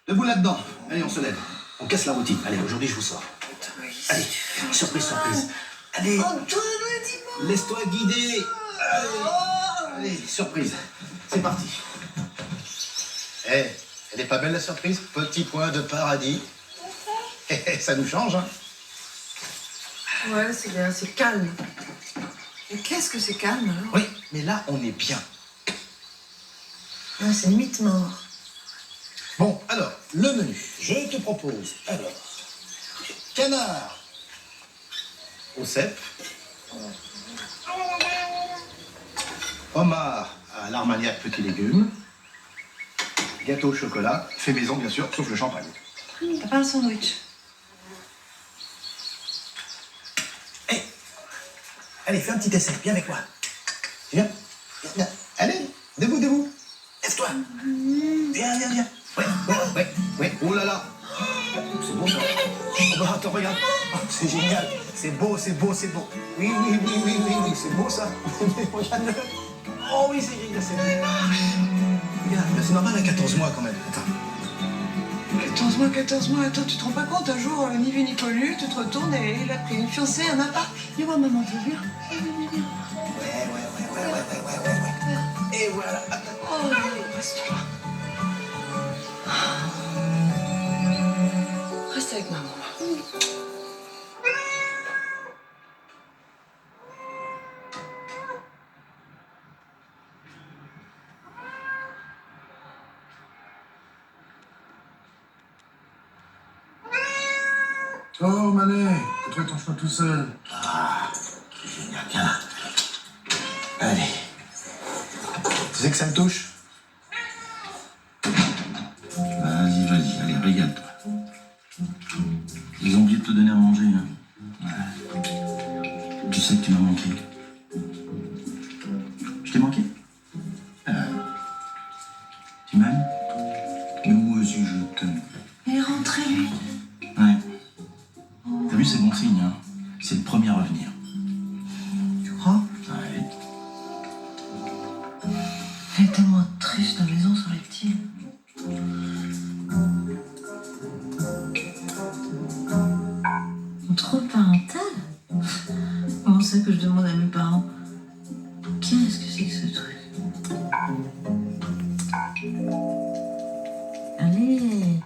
debout là-dedans. Allez, on se lève. On casse la routine. Allez, aujourd'hui, je vous sors. Allez, surprise, surprise. Allez, laisse-toi guider. Allez, surprise. C'est parti. Eh, elle est pas belle la surprise? Petit point de paradis. Ça nous change, hein? Ouais, c'est bien, c'est calme. Mais qu'est-ce que c'est calme, alors? Oui, mais là, on est bien. Ah, c'est limite mort. Bon, alors, le menu. Je te propose, alors, canard au cèpe, homard à l'armagnac petits légumes, gâteau au chocolat, fait maison, bien sûr, sauf le champagne. T'as pas un sandwich? Allez, fais un petit essai, viens avec moi. Viens, viens. Allez, debout, debout. Lève-toi. Viens, viens, viens. Ouais. Oh là là. C'est bon ça. bah attends, regarde. Oh, c'est génial. C'est beau, c'est beau, c'est beau. Oui, oui, oui, oui, oui, oui, c'est beau ça. Regarde-le. Oh oui, c'est génial, c'est beau. Regarde, c'est normal à 14 mois quand même. Attends. 14 mois, attends, tu te rends pas compte, un jour, ni vu ni connu, tu te retournes et il a pris une fiancée, un appart. Viens voir maman, tu veux bien? Ouais. Et voilà. Oh, reste là. Reste avec maman. Oh, Manet, t'as trouvé ton chemin tout seul. Ah, c'est génial, viens là. Allez. Tu sais que ça me touche? Vas-y, allez, régale-toi. Ils ont oublié de te donner à manger, hein. Ouais. Tu sais que tu m'as manqué. Je t'ai manqué? Tu m'aimes? Mais moi aussi, je t'aime. Il est rentré, lui. Ouais. T'as vu, c'est bon signe, hein. C'est le premier à revenir. Tu crois? Ouais. Il est tellement triste, la maison sur les petits. Contrôle parental? Comment ça que je demande à mes parents? Qu'est-ce que c'est que ce truc? Allez!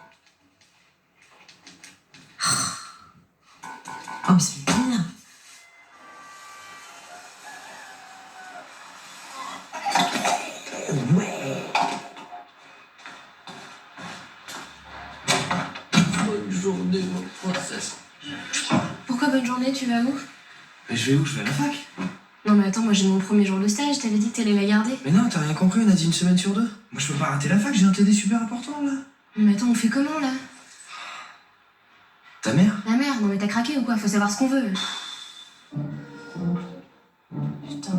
Oh, mais c'est bien! Bonne journée, mon princesse. Pourquoi bonne journée, tu vas où? Mais je vais où? Je vais à la fac. Non mais attends, moi j'ai mon premier jour de stage, t'avais dit que t'allais la garder. Mais non, t'as rien compris, on a dit une semaine sur 2. Moi, je peux pas rater la fac, j'ai un TD super important, là. Mais attends, on fait comment là? Ta mère? La merde, non mais t'as craqué ou quoi? Faut savoir ce qu'on veut. Putain.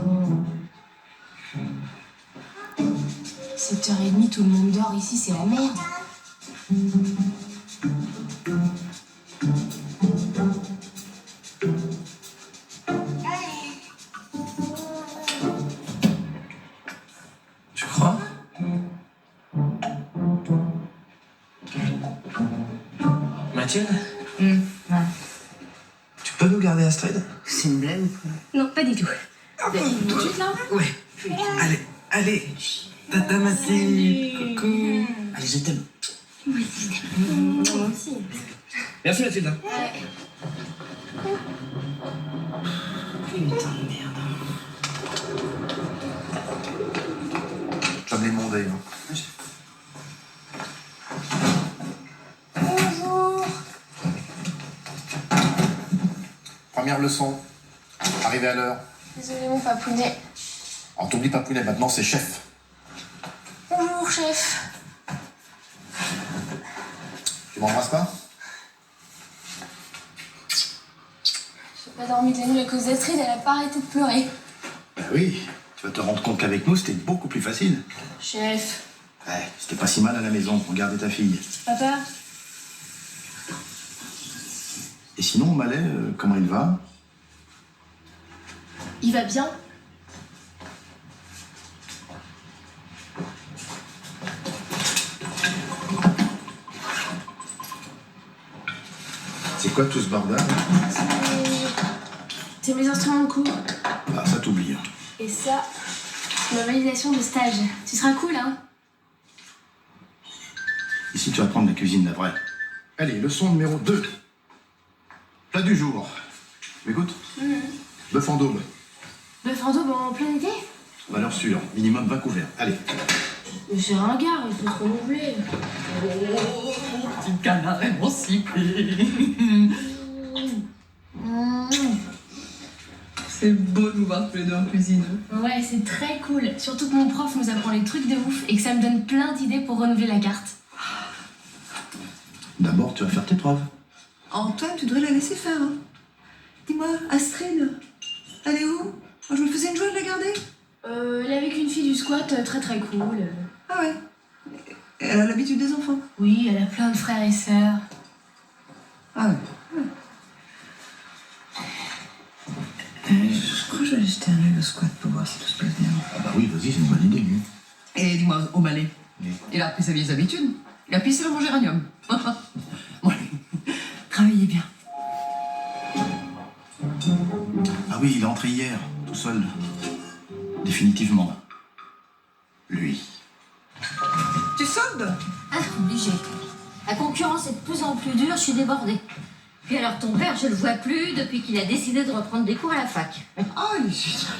7h30, tout le monde dort ici, c'est la merde. Tu crois? Mathilde? Ouais. Tu peux nous garder Astrid? C'est une blague ou quoi? Non, pas du tout. Tout de suite là? Ouais. Allez. Tata Mathilde. Coucou. Allez, je t'aime. Moi aussi. Merci Mathilde. Ouais. Putain de merde. J'en ai demandé, hein. Bonjour. Première leçon. Arrivé à l'heure. Désolé mon papounet. Alors t'oublies Papounet, maintenant c'est chef. Bonjour chef. Tu m'embrasses pas? J'ai pas dormi de la nuit à cause d'Astrid, elle a pas arrêté de pleurer. Bah oui, tu vas te rendre compte qu'avec nous, c'était beaucoup plus facile. Chef. Ouais, c'était pas si mal à la maison pour garder ta fille. Papa. Et sinon, Malais, comment il va? Il va bien? C'est quoi tout ce bordel? C'est mes instruments de cours. Ah, ça t'oublie. Hein. Et ça, c'est ma validation de stage. Tu seras cool, hein? Ici, tu vas prendre la cuisine, la vraie. Allez, leçon numéro 2. Plat du jour. Tu m'écoutes? Bœuf en daube. Bœuf en daube en plein été? Valeur sûre, minimum 20 couverts. Allez. Mais c'est ringard, il faut se renouveler. Oh, mon petit canard émancipé. C'est beau de nous voir tous les deux en cuisine. Ouais, c'est très cool. Surtout que mon prof nous apprend les trucs de ouf et que ça me donne plein d'idées pour renouveler la carte. D'abord, tu vas faire tes preuves. Antoine, tu devrais la laisser faire. Hein. Dis-moi, Astrid, elle est où? Moi, je me faisais une joie de la garder. Elle est avec une fille du squat très très cool. Ah ouais. Elle a l'habitude des enfants. Oui, elle a plein de frères et sœurs. Ah ouais. le squat pour voir si tout se passe bien. Ah bah oui, vas-y, c'est une bonne idée, lui. Et dis-moi, au Malais, il a repris ses vieilles habitudes. Il a pissé dans mon géranium. Bon, allez, travaillez bien. Ah oui, il est entré hier, tout seul. Définitivement. Lui. Tu soldes? Ah, obligé. La concurrence est de plus en plus dure, je suis débordée. Puis alors ton père, je le vois plus depuis qu'il a décidé de reprendre des cours à la fac. Oh, il est génial.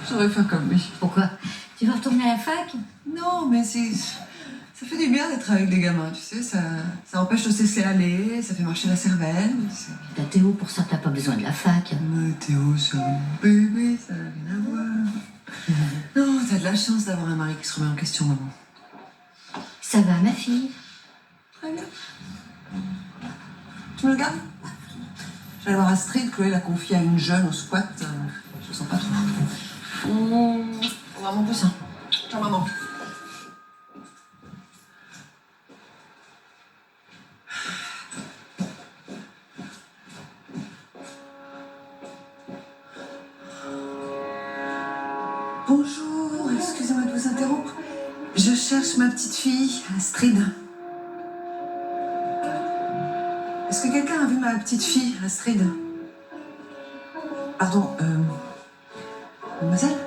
J'aurais faire comme lui. Pourquoi? Tu vas retourner à la fac? Non, mais c'est... Ça fait du bien d'être avec des gamins, tu sais, ça empêche de se laisser aller, ça fait marcher la cervelle. T'as Théo, pour ça t'as pas besoin de la fac. Mais Théo, c'est un bébé, ça n'a rien à voir. Non, t'as de la chance d'avoir un mari qui se remet en question, maman. Ça va, ma fille? Très bien. Tu me le gardes? J'allais voir Astrid, Chloé l'a confiée à une jeune au squat. Je sens pas trop. On va mon poussin. Ciao, maman. Bonjour, excusez-moi de vous interrompre. Je cherche ma petite fille, Astrid. Est-ce que quelqu'un a vu ma petite fille, Astrid? Pardon, mademoiselle?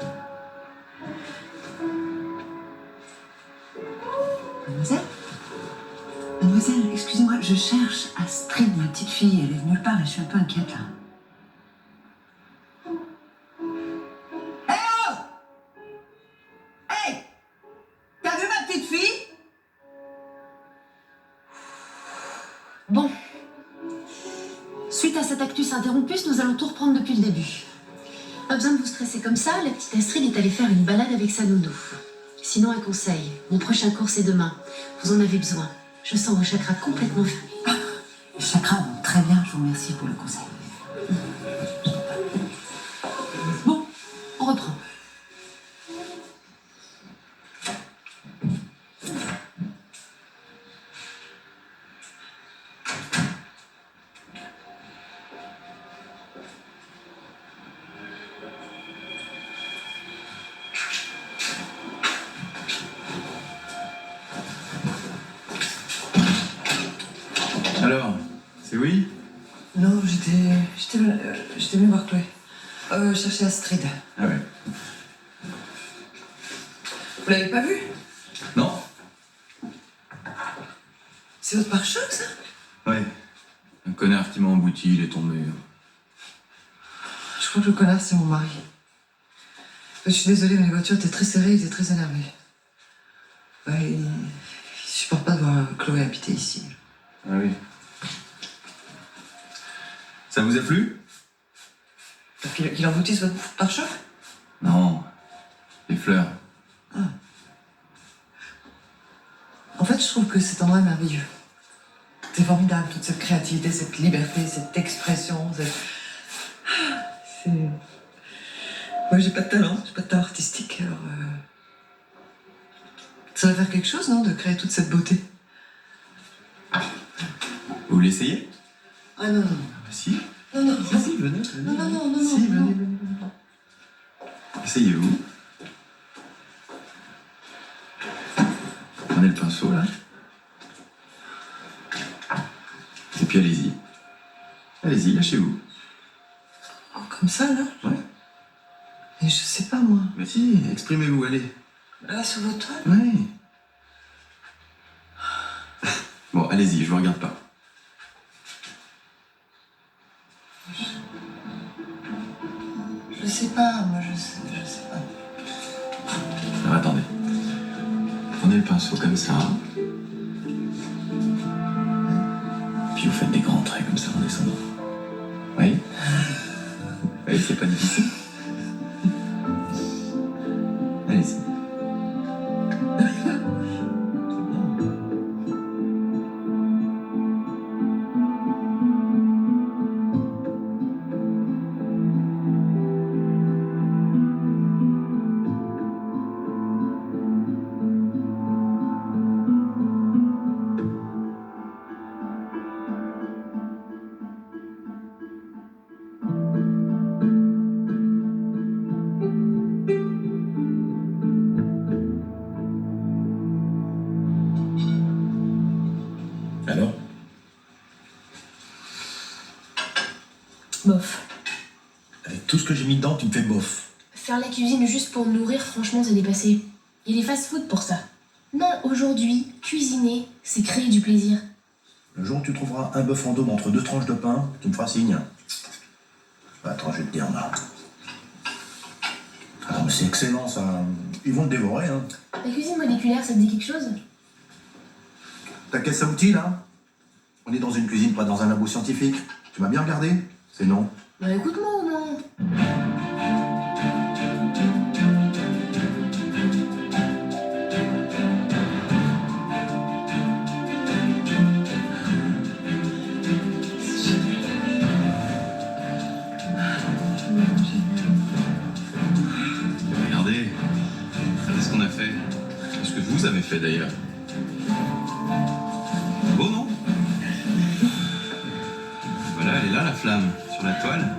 Mademoiselle? Mademoiselle, excusez-moi, je cherche Astrid, ma petite fille. Elle est nulle part et je suis un peu inquiète, là. Bon. Suite à cette actus interrompus, nous allons tout reprendre depuis le début. Pas besoin de vous stresser comme ça, la petite Astrid est allée faire une balade avec sa nounou. Sinon, un conseil, mon prochain cours c'est demain. Vous en avez besoin. Je sens vos chakras complètement fermés. Les chakras vont très bien, je vous remercie pour le conseil. Bon, on reprend. Alors, c'est oui? Non, j'étais venue voir Chloé. Chercher Astrid. Ah ouais. Vous l'avez pas vue? Non? C'est votre pare-choc, ça? Ouais. Un connard qui m'a embouti, il est tombé. Je crois que le connard, c'est mon mari. Je suis désolée, mais les voitures étaient très serrées, il était très énervé. Ouais, il supporte pas de voir Chloé habiter ici. Ah oui. Ça vous a plu? Qu'il emboutisse votre pare-choc? Non. Les fleurs. En fait, je trouve que cet endroit est merveilleux. C'est formidable, toute cette créativité, cette liberté, cette expression. C'est... Moi, j'ai pas de talent artistique, alors... Ça va faire quelque chose, non, de créer toute cette beauté? Vous l'essayez? Ah non, non. Ah, si. Non, non. Si, venez. Non, non, non, non. Si, non. venez. Essayez-vous. Prenez le pinceau, là. Et puis allez-y. Allez-y, lâchez-vous. Oh, comme ça, là? Ouais. Et je sais pas, moi. Mais si, exprimez-vous, allez. Là, sur votre toile? Oui. Bon, allez-y, je vous regarde pas. Je sais pas, moi, je sais pas. Alors attendez. Prenez le pinceau comme ça. Puis vous faites des grands traits comme ça en descendant. Oui? Oui, c'est pas difficile. Allez-y. Alors? Bof. Avec tout ce que j'ai mis dedans, tu me fais bof. Faire la cuisine juste pour nourrir, franchement, c'est dépassé. Il y a des fast-food pour ça. Non, aujourd'hui, cuisiner, c'est créer du plaisir. Le jour où tu trouveras un bœuf en dôme entre 2 tranches de pain, tu me feras signe. Bah, attends, je vais te dire, là. Ah non, mais c'est excellent, ça. Ils vont le dévorer, hein. La cuisine moléculaire, ça te dit quelque chose? Ta caisse à outils, là? On est dans une cuisine, pas dans un labo scientifique. Tu m'as bien regardé? C'est non. Bah écoute-moi au moins. Regardez ce qu'on a fait. Ce que vous avez fait d'ailleurs. Beau, non? Voilà, elle est là la flamme, sur la toile.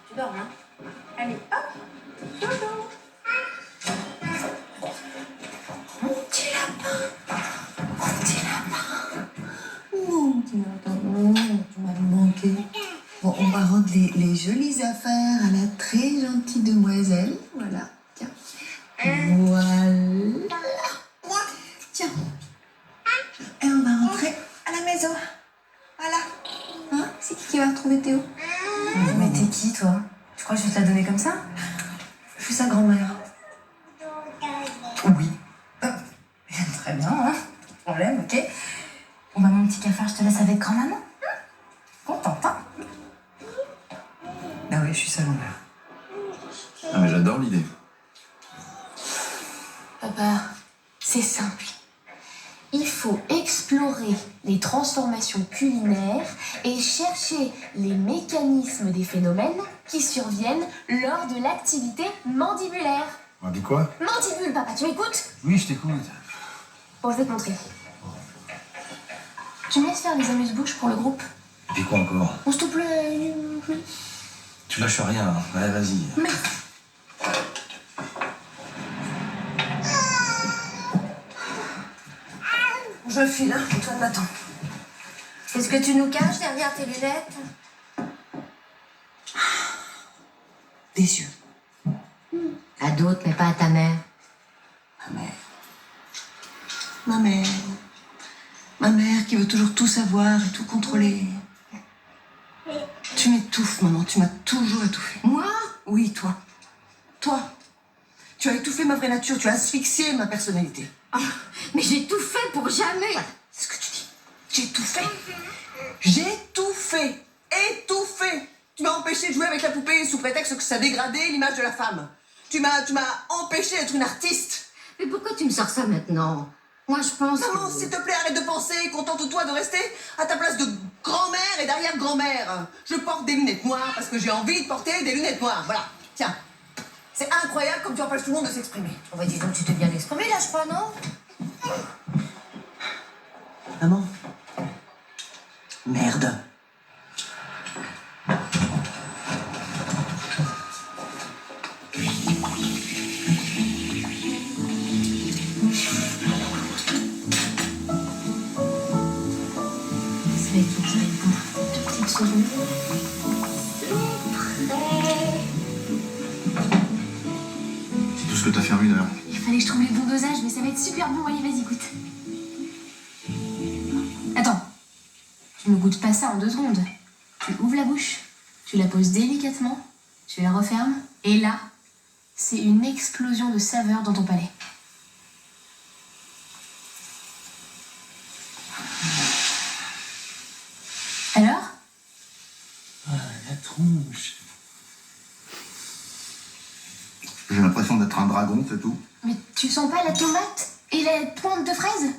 Tu dors, hein? Allez, hop, dodo. Mon petit lapin. Mon petit lapin. Mon petit lapin, tu m'as manqué. Bon, on va rendre les jolies affaires à la très gentille demoiselle. Voilà, tiens. Voilà. Tiens. Et on va rentrer à la maison. Voilà. Hein? C'est qui va retrouver Théo? Mais t'es qui, toi? Tu crois que je vais te la donner comme ça? Je suis sa grand-mère. Oui. Très bien, hein? Problème, ok. Bon bah mon petit cafard, je te laisse avec grand-maman. Contente, hein? Ah oui, je suis sa grand-mère. Ah mais j'adore l'idée. Papa, c'est simple. Il faut explorer les transformations culinaires et chercher les mécanismes des phénomènes qui surviennent lors de l'activité mandibulaire. On dit quoi? Mandibule, papa, tu m'écoutes? Oui, je t'écoute. Bon, je vais te montrer. Tu me laisses faire les amuse-bouches pour le groupe? Et puis quoi encore? Oh, s'il te plaît. Tu lâches rien, hein. Ouais, vas-y. Mais... Je file, hein, et toi de m'attendre. Est-ce que tu nous caches derrière tes lunettes? Des yeux. À d'autres, mais pas à ta mère. Ma mère. Ma mère. Ma mère qui veut toujours tout savoir et tout contrôler. Tu m'étouffes, maman. Tu m'as toujours étouffée. Moi? Oui, toi. Toi. Tu as étouffé ma vraie nature. Tu as asphyxié ma personnalité. Oh, mais j'ai tout fait pour jamais. C'est ce que tu dis. J'ai tout fait. J'ai tout fait. Étouffé. Tu m'as empêché de jouer avec la poupée sous prétexte que ça dégradait l'image de la femme. Tu m'as empêché d'être une artiste. Mais pourquoi tu me sors ça maintenant? Moi, je pense Maman, que... s'il te plaît, arrête de penser. Contente-toi de rester à ta place de grand-mère et d'arrière-grand-mère. Je porte des lunettes noires parce que j'ai envie de porter des lunettes noires. Voilà. Tiens. C'est incroyable comme tu empêches tout le monde de s'exprimer. On va dire donc tu t'es bien exprimé là, je crois, non? Maman. Merde. Ça va être tout ça, une petite seconde. C'est tout ce que t'as fait en 1 heure. Il fallait que je trouve les bons dosages, mais ça va être super bon. Allez, vas-y, goûte. Attends. Tu ne goûtes pas ça en 2 secondes. Tu ouvres la bouche, tu la poses délicatement, tu la refermes, et là, c'est une explosion de saveurs dans ton palais. Alors? Ah, la tronche. J'ai l'impression d'être un dragon, c'est tout. Mais tu sens pas la tomate et la pointe de fraise?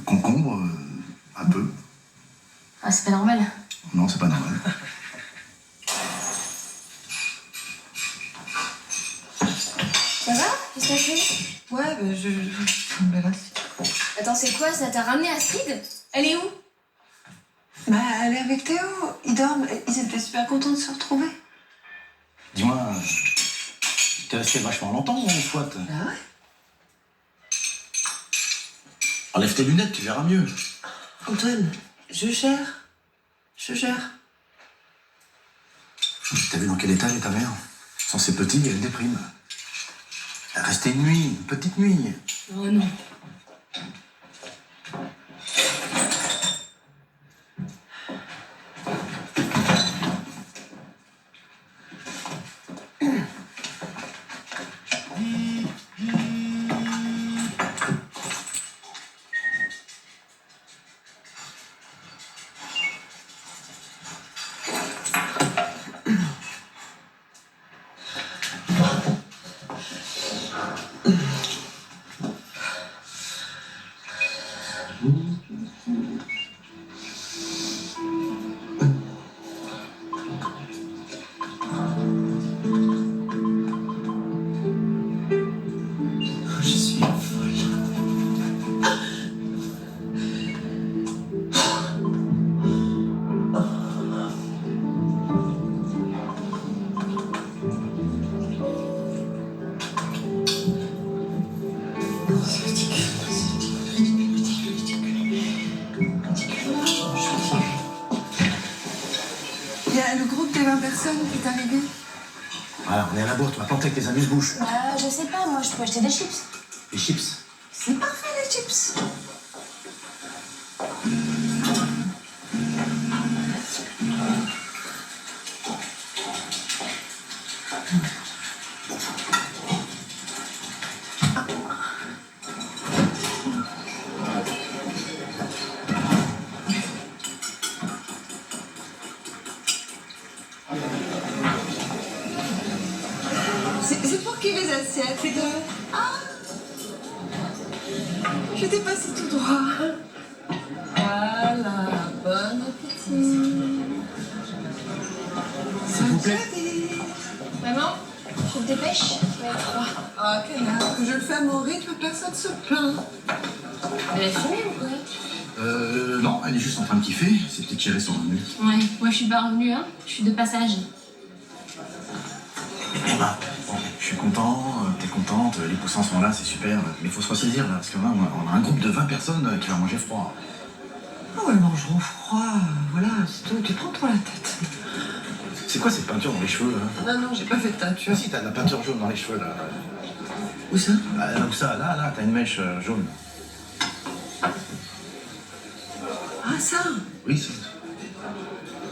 Concombre, un peu. Ah, c'est pas normal. Non, c'est pas normal. Ça va? Qu'est-ce que t'as fait? Ouais, bah, je m'embarrasse. Attends, c'est quoi ça? T'as ramené Astrid? Elle est où? Bah, elle est avec Théo. Ils dorment. Ils étaient super contents de se retrouver. Dis-moi, t'es resté vachement longtemps en squat. Ah ouais? Enlève tes lunettes, tu verras mieux. Antoine, je gère. Je gère. T'as vu dans quel état est ta mère? Sans ses petits, elle déprime. Restez une nuit, une petite nuit. Oh non. Je suis folle. C'est ridicule, Il y a le groupe des 20 personnes qui est arrivé. Voilà, on est à la boîte, on va planter avec les amuse-bouches. Je sais pas, moi je peux acheter des chips. Les chips. C'est parfait les chips. C'est pour qui les assiettes? C'est de... Ah, je t'ai passé tout droit. Voilà, bon appétit. S'il vous plaît. Maman, je te dépêche, il va être froid. Ah, canard, que je le fais à mon rythme, personne se plaint. Elle a fumé ou quoi? Non, elle est juste en train de kiffer. C'est peut-être tirer son menu. Ouais, moi je suis pas revenue, hein. Je suis de passage. Emma, bon, je suis content, t'es contente, les poussins sont là, c'est super. Mais il faut se ressaisir là, parce que là, on a un groupe de 20 personnes qui va manger froid. Oh, elles mangeront froid, voilà, c'est tout. Tu prends trop la tête. C'est quoi cette peinture dans les cheveux là? Non, j'ai pas fait de teinture. Si, t'as de la peinture jaune dans les cheveux là. Où ça? Là, où ça? Là, t'as une mèche jaune. Ah, ça? Oui, c'est...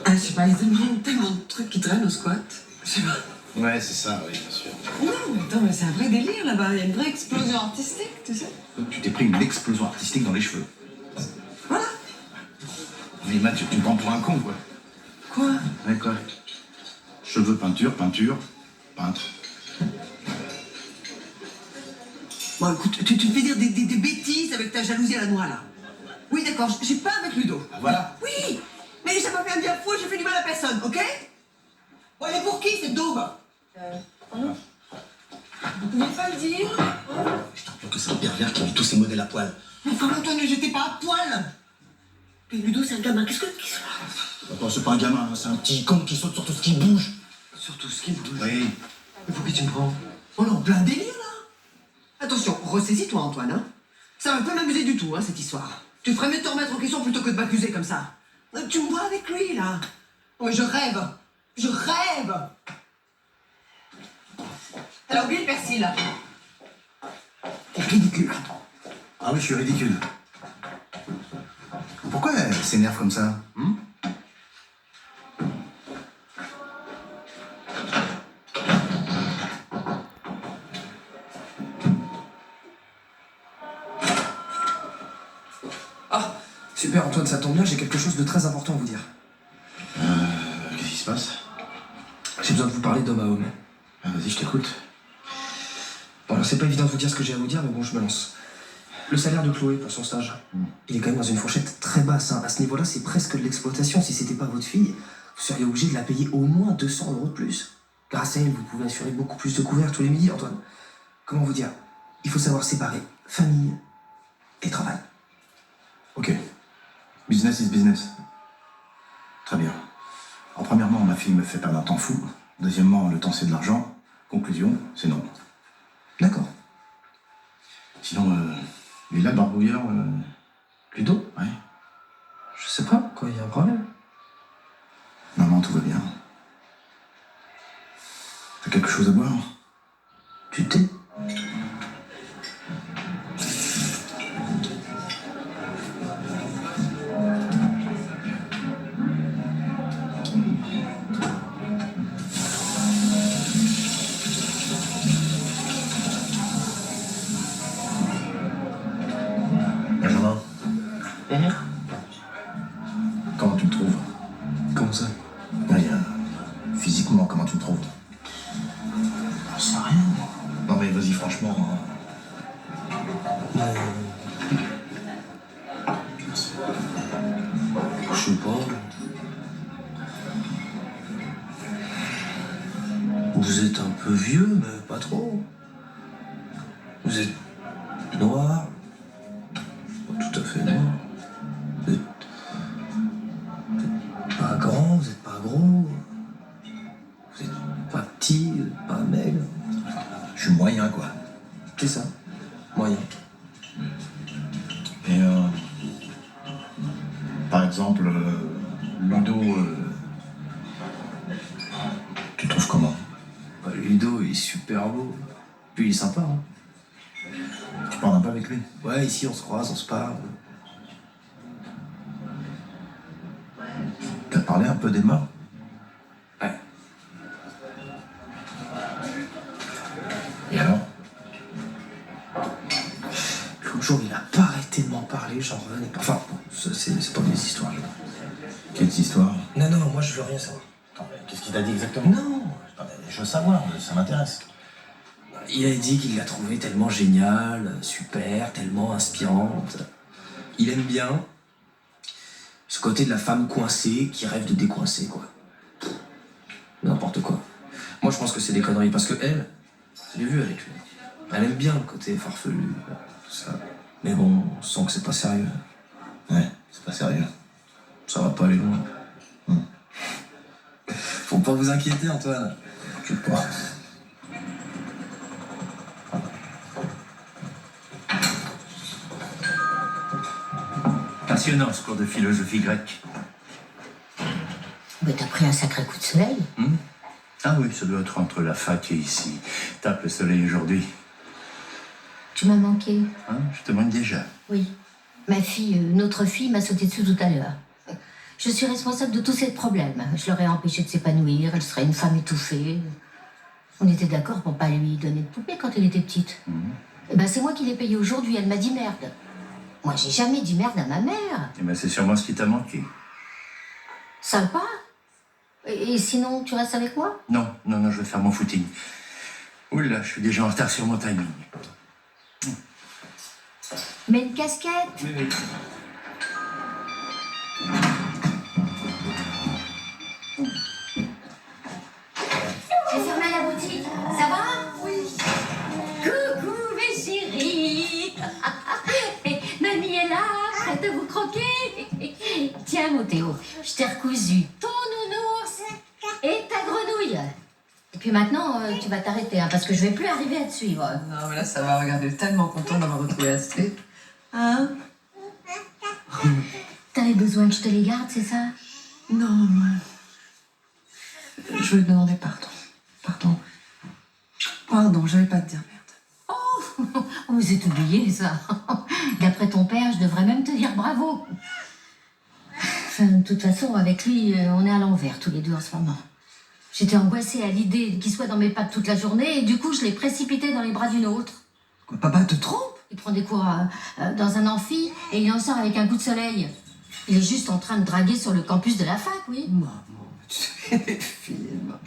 Ah, je sais pas, il y a tellement de trucs qui traînent au squat. Je sais pas. Ouais, c'est ça, oui, bien sûr. Non, mais attends, mais c'est un vrai délire là-bas. Il y a une vraie explosion artistique, tu sais. Donc, tu t'es pris une explosion artistique dans les cheveux. Voilà. Mais Emma, tu me prends pour un con, quoi. Quoi? Ouais, quoi? Cheveux, peinture, peintre. Bon, écoute, tu me fais dire des bêtises avec ta jalousie à la noix, là. Oui, d'accord, j'ai pas avec Ludo. Ah, voilà. Oui, mais ça m'a fait un bien fou, j'ai fait du mal à personne, ok? Bon, elle est pour qui, cette daube? Vous pouvez pas le dire? Je t'en que c'est un pervers qui met tous ses modèles à poil. Mais enfin, Antoine, ne jetez pas à poil. Mais Ludo, c'est un gamin, qu'est-ce que... Attends, c'est pas un gamin, c'est un petit con qui saute sur tout ce qui bouge. Sur tout ce qui bouge. Oui. Mais pour qui tu me prends? On est en plein délire, là. Attention, ressaisis-toi, Antoine, hein. Ça va pas m'amuser du tout, hein, cette histoire. Tu ferais mieux de te remettre en question plutôt que de m'accuser comme ça. Tu me vois avec lui, là. Oh, mais je rêve. Je rêve. Alors, oublie le persil, là. T'es ridicule. Ah oui, je suis ridicule. Pourquoi elle s'énerve comme ça Ah, super Antoine, ça tombe bien, j'ai quelque chose de très important à vous dire. Qu'est-ce qui se passe? J'ai besoin de vous parler d'homme à homme. Ah, vas-y, je t'écoute. Bon, alors c'est pas évident de vous dire ce que j'ai à vous dire, mais bon, je me lance. Le salaire de Chloé pour son stage, il est quand même dans une fourchette très basse. Hein. À ce niveau-là, c'est presque de l'exploitation. Si c'était pas votre fille, vous seriez obligé de la payer au moins 200 € de plus. Grâce à elle, vous pouvez assurer beaucoup plus de couverts tous les midis, Antoine. Comment vous dire? Il faut savoir séparer famille et travail. Ok. Business is business. Très bien. Alors, premièrement, ma fille me fait perdre un temps fou. Deuxièmement, le temps c'est de l'argent. Conclusion, c'est non. D'accord. Sinon, il est là, le barbouilleur Ludo? Ouais. Je sais pas, quoi, il y a un problème. Non, tout va bien. T'as quelque chose à boire? Du thé? Benjamin, comment tu me trouves? Comment ça? Physiquement, comment tu me trouves? J'en sais rien. Non mais vas-y, franchement. Je sais pas. Vous êtes un peu vieux, mais pas trop. Vous êtes noir. Pas tout à fait noir. Vous êtes pas grand, vous êtes pas gros. Vous êtes pas petit, vous êtes pas maigre. Je suis moyen, quoi. C'est ça. Moyen. Et par exemple, Ludo, tu trouves comment? Bah, Ludo, il est super beau. Puis il est sympa, hein. Tu parles un peu avec lui? Ouais, ici on se croise, on se parle. T'as parlé un peu des morts? Ouais. Et alors? L'autre jour, il a pas arrêté de m'en parler, j'en revenais pas. Enfin, c'est pas des histoires. Quelles histoires? Non, moi je veux rien savoir. Attends, mais qu'est-ce qu'il t'a dit exactement? Non. Je veux savoir, ça m'intéresse. Il a dit qu'il l'a trouvée tellement géniale, super, tellement inspirante. Il aime bien ce côté de la femme coincée qui rêve de décoincer, quoi. N'importe quoi. Moi, je pense que c'est des conneries, parce que elle, je l'ai vue avec lui. Elle aime bien le côté farfelu, tout ça. Mais bon, on sent que c'est pas sérieux. Ouais, c'est pas sérieux. Ça va pas aller loin. Faut pas vous inquiéter, Antoine. Je sais pas. Passionnant ce cours de philosophie grecque. Mais t'as pris un sacré coup de soleil. Ah oui, ça doit être entre la fac et ici. Tape le soleil aujourd'hui. Tu m'as manqué. Hein, je te manque déjà. Oui. Notre fille m'a sauté dessus tout à l'heure. Je suis responsable de tous ces problèmes. Je l'aurais empêchée de s'épanouir, elle serait une femme étouffée. On était d'accord pour pas lui donner de poupée quand elle était petite. Eh ben, c'est moi qui l'ai payée aujourd'hui, elle m'a dit merde. Moi, j'ai jamais dit merde à ma mère. Eh ben, c'est sûrement ce qui t'a manqué. Sympa. Et sinon, tu restes avec moi? Non, je vais faire mon footing. Oula, je suis déjà en retard sur mon timing. Mets une casquette. Oui. J'ai fermé la boutique. Ça va? Oui. Coucou mes chéris. Mamie est là, prête à vous croquer. Tiens mon Théo, je t'ai recousu ton nounours et ta grenouille. Et puis maintenant, tu vas t'arrêter, hein, parce que je vais plus arriver à te suivre. Non, mais là, ça va regarder tellement content d'avoir retrouvé Astrid. Hein? T'avais besoin que je te les garde, c'est ça? Non, je voulais te demander pardon. Pardon, j'avais pas à te dire merde. Oh, vous êtes oublié ça. D'après ton père, je devrais même te dire bravo. Enfin, de toute façon, avec lui, on est à l'envers tous les deux en ce moment. J'étais angoissée à l'idée qu'il soit dans mes pattes toute la journée et du coup, je l'ai précipité dans les bras d'une autre. Quoi, papa te trompe? Il prend des cours dans un amphi et il en sort avec un coup de soleil. Il est juste en train de draguer sur le campus de la fac, oui. Maman, tu fais des films.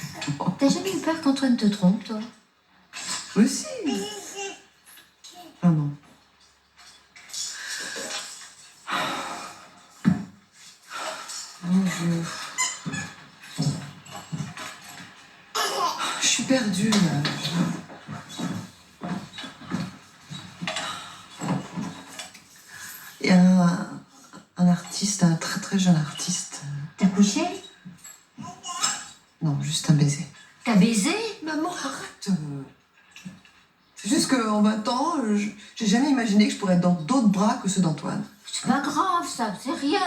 T'as jamais eu peur qu'Antoine te trompe, toi? Oui, si. Ah non. Je suis perdue, là. Il y a un artiste, un très très jeune artiste. T'as couché? Non, juste un baiser. T'as baisé? Maman, arrête. C'est juste qu'en 20 ans, j'ai jamais imaginé que je pourrais être dans d'autres bras que ceux d'Antoine. C'est pas grave, ça, c'est rien.